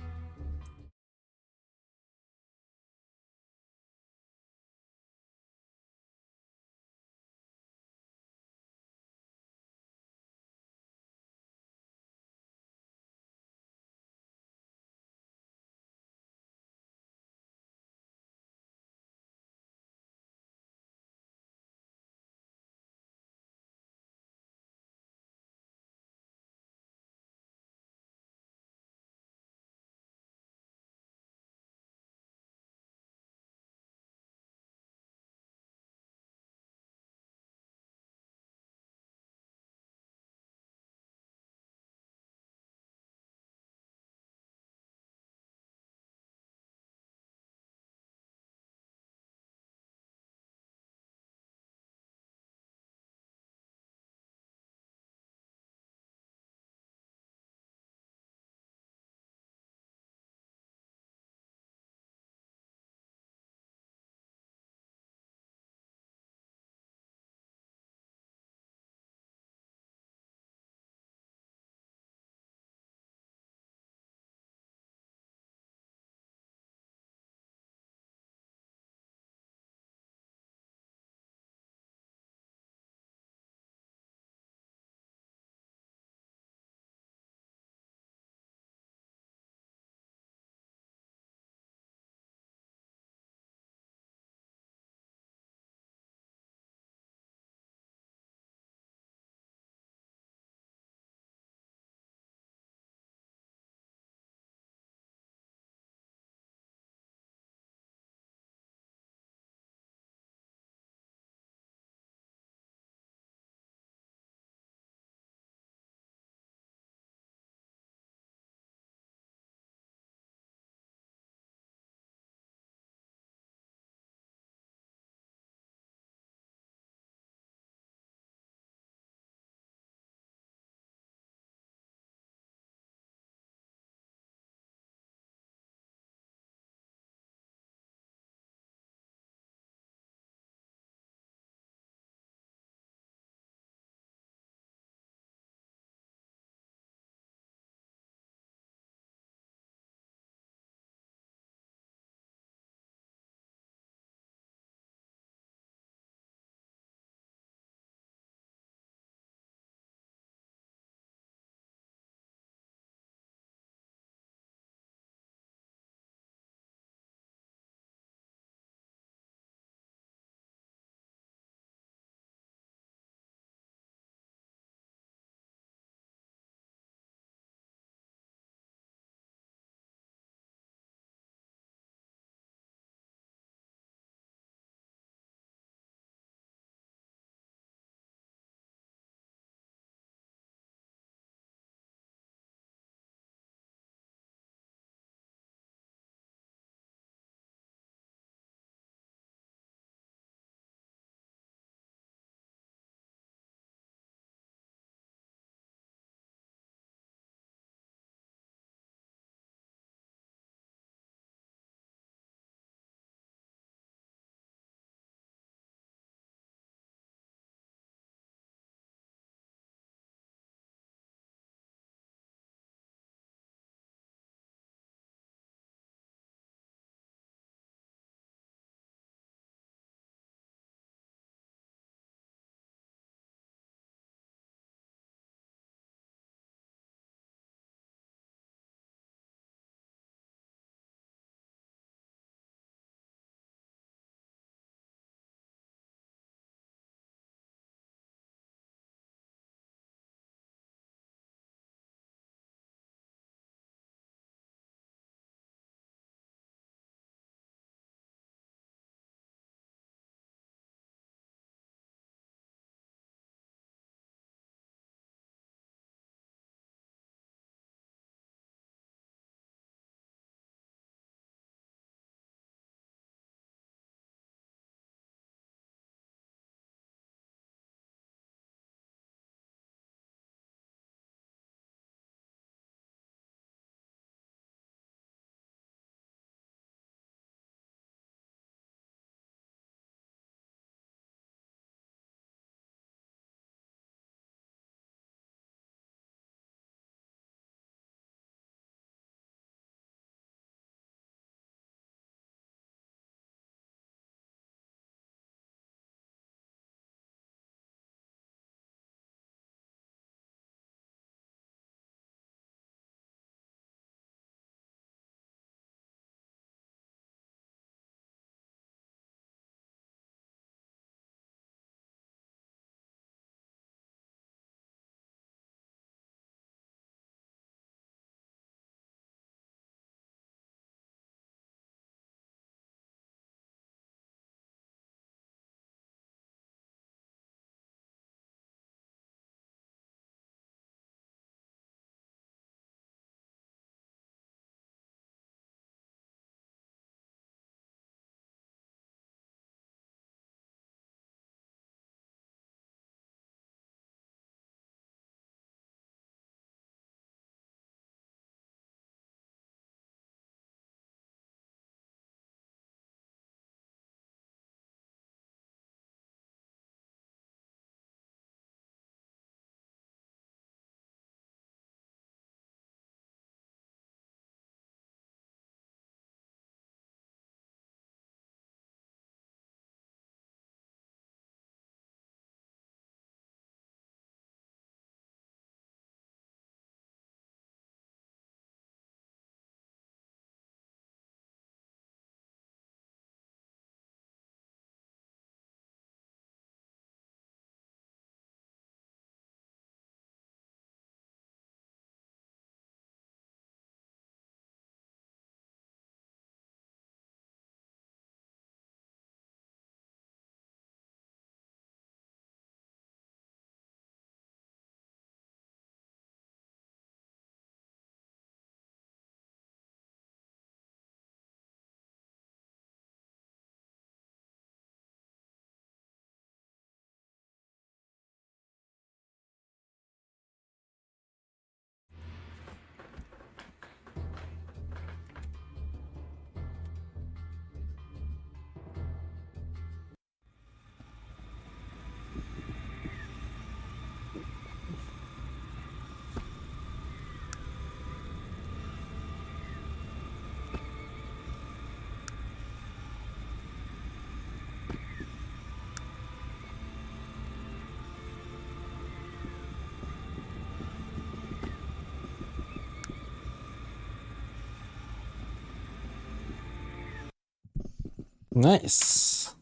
Nice.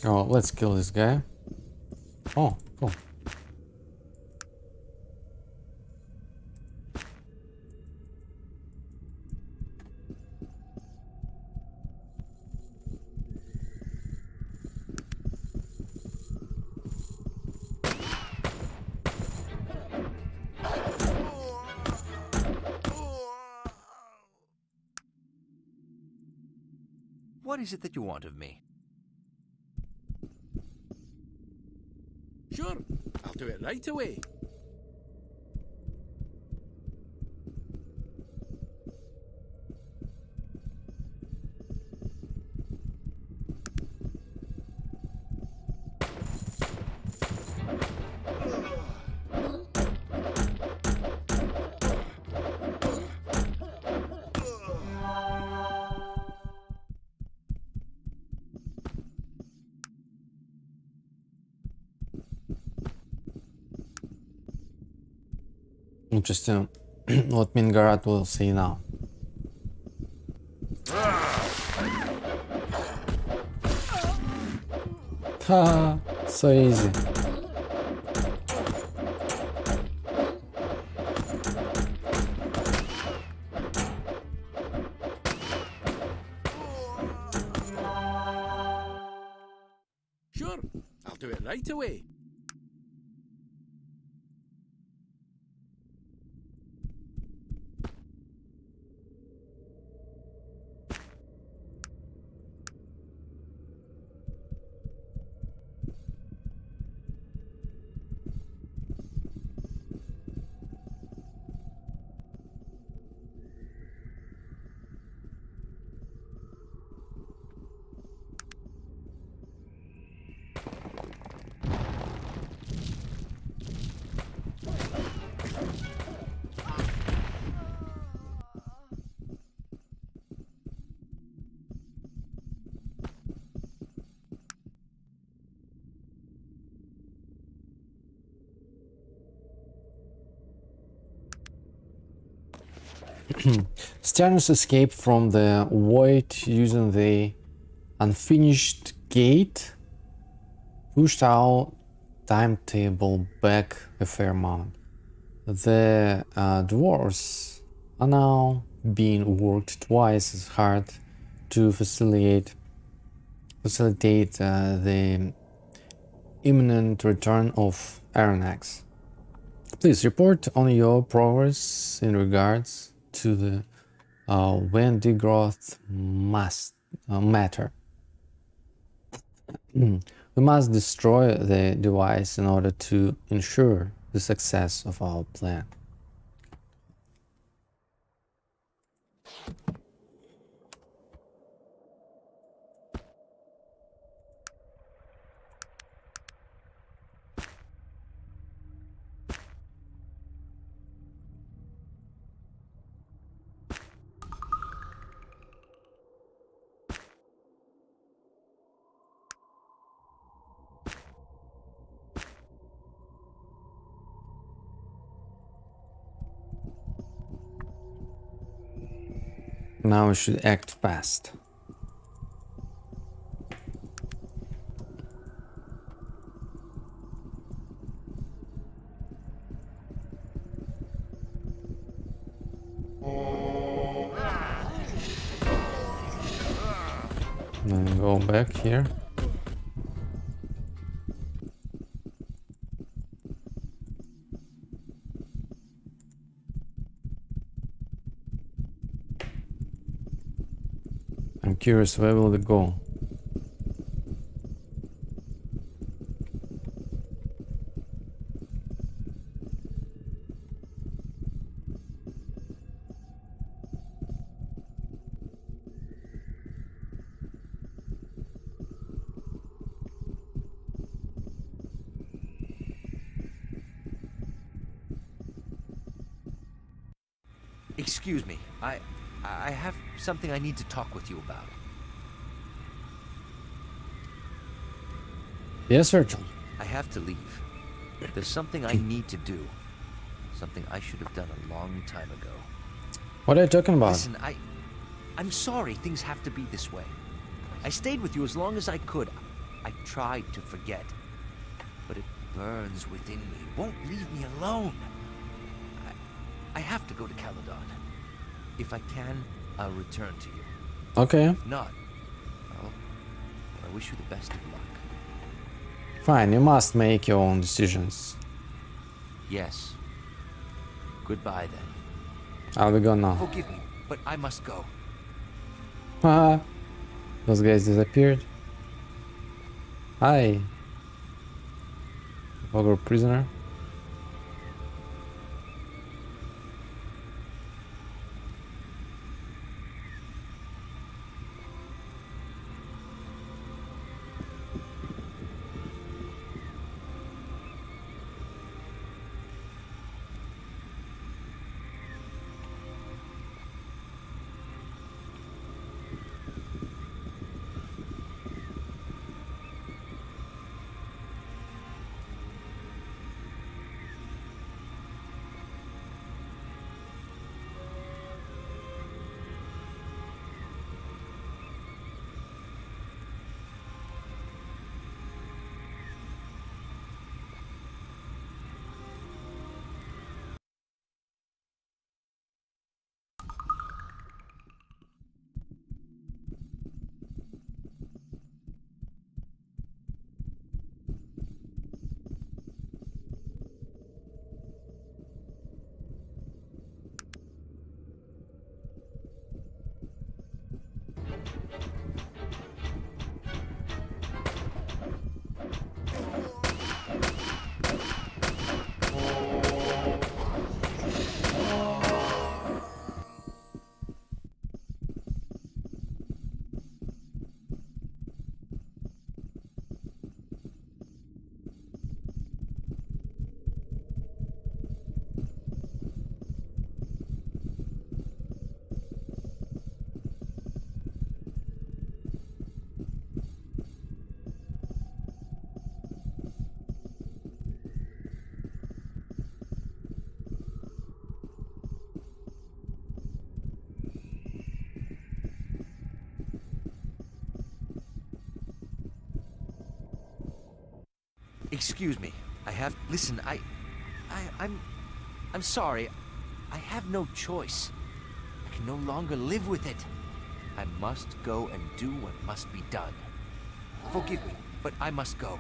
Oh, let's kill this guy. Oh, cool. What is it that you want of me? Sure, I'll do it right away. Interesting. What Mingarat will say now. Ha! So easy. Sure, I'll do it right away. Sternus escaped from the void using the unfinished gate, pushed our timetable back a fair amount. The dwarves are now being worked twice as hard to facilitate the imminent return of Aronax. Please report on your progress in regards to the Wendigroth matter. We must destroy the device in order to ensure the success of our plan. Now we should act fast. Then go back here. I'm curious, where will it go? Excuse me. I have something I need to talk with you about. Yes, Virgil. I have to leave. There's something I need to do. Something I should have done a long time ago. What are you talking about? Listen, I'm sorry things have to be this way. I stayed with you as long as I could. I tried to forget. But it burns within me. It won't leave me alone. I have to go to Caledon. If I can, I'll return to you. Okay, If not, well, I wish you the best of luck. fine. You must make your own decisions. Yes. Goodbye then. I'll be gone now. Forgive me, but I must go. Haha. Those guys disappeared. Hi. Ogre prisoner. Excuse me. Listen, I'm sorry. I have no choice. I can no longer live with it. I must go and do what must be done. Forgive me, but I must go.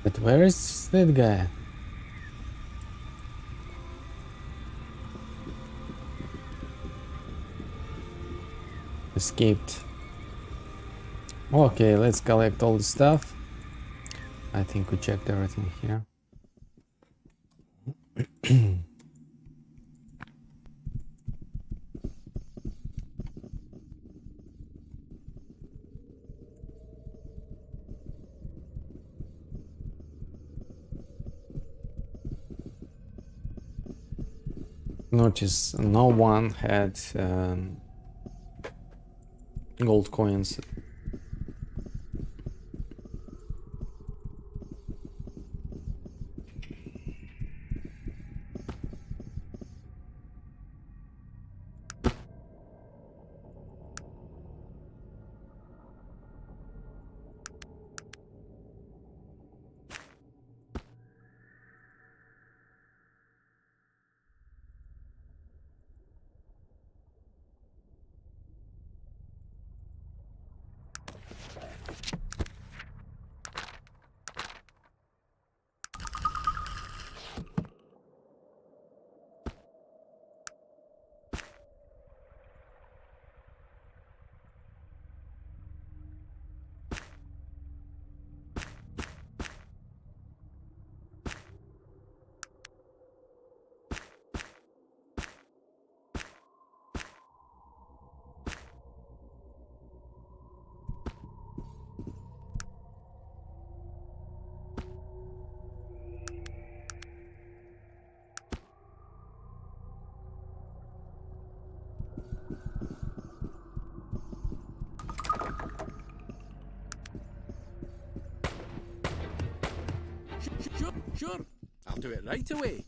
But where is that guy? Escaped. Okay, let's collect all the stuff. I think we checked everything here. Notice no one had gold coins. Sure, I'll do it right away.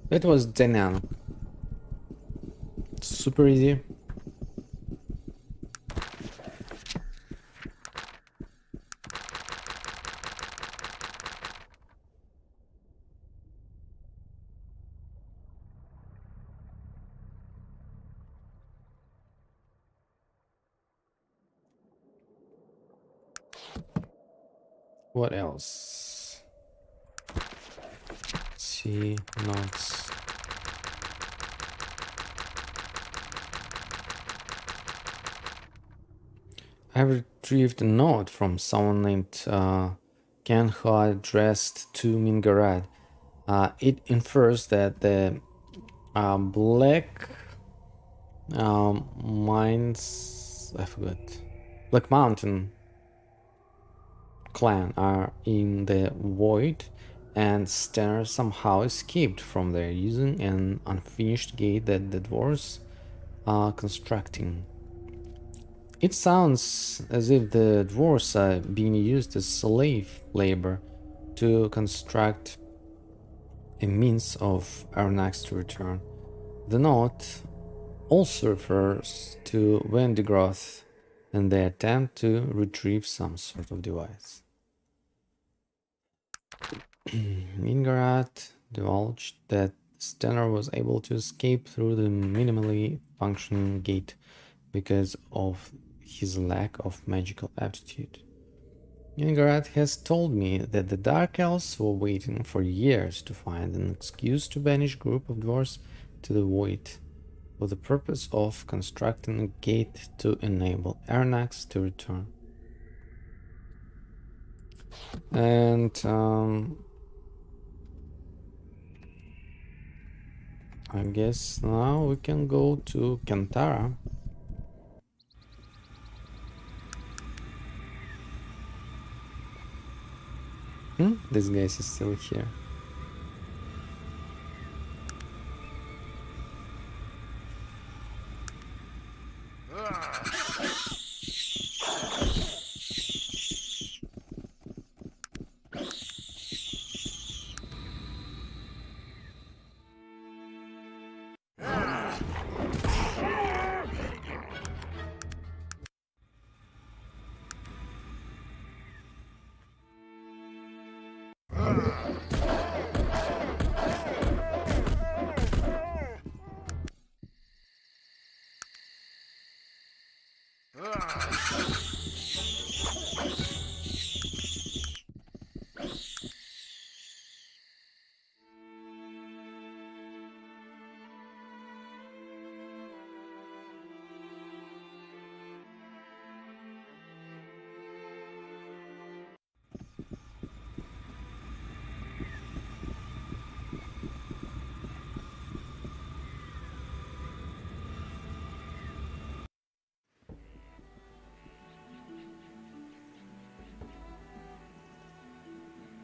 It was dynamic. Super easy. What else? Let's see, notes. I retrieved a note from someone named Ken who addressed to Mingarad. It infers that the Black Mines, I forgot, Black Mountain clan are in the void, and Stenner somehow escaped from there using an unfinished gate that the dwarves are constructing. It sounds as if the dwarves are being used as slave labor to construct a means of Arnax's return. The note also refers to Vendigroth and the attempt to retrieve some sort of device. Mingarat divulged that Stenner was able to escape through the minimally functioning gate because of his lack of magical aptitude. Mingarat has told me that the Dark Elves were waiting for years to find an excuse to banish a group of dwarves to the void for the purpose of constructing a gate to enable Arnax to return. And I guess now we can go to Kantara. This guy is still here.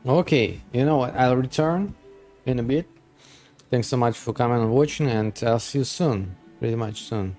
Okay, you know what? I'll return in a bit. Thanks so much for coming and watching, and I'll see you soon. Pretty much soon.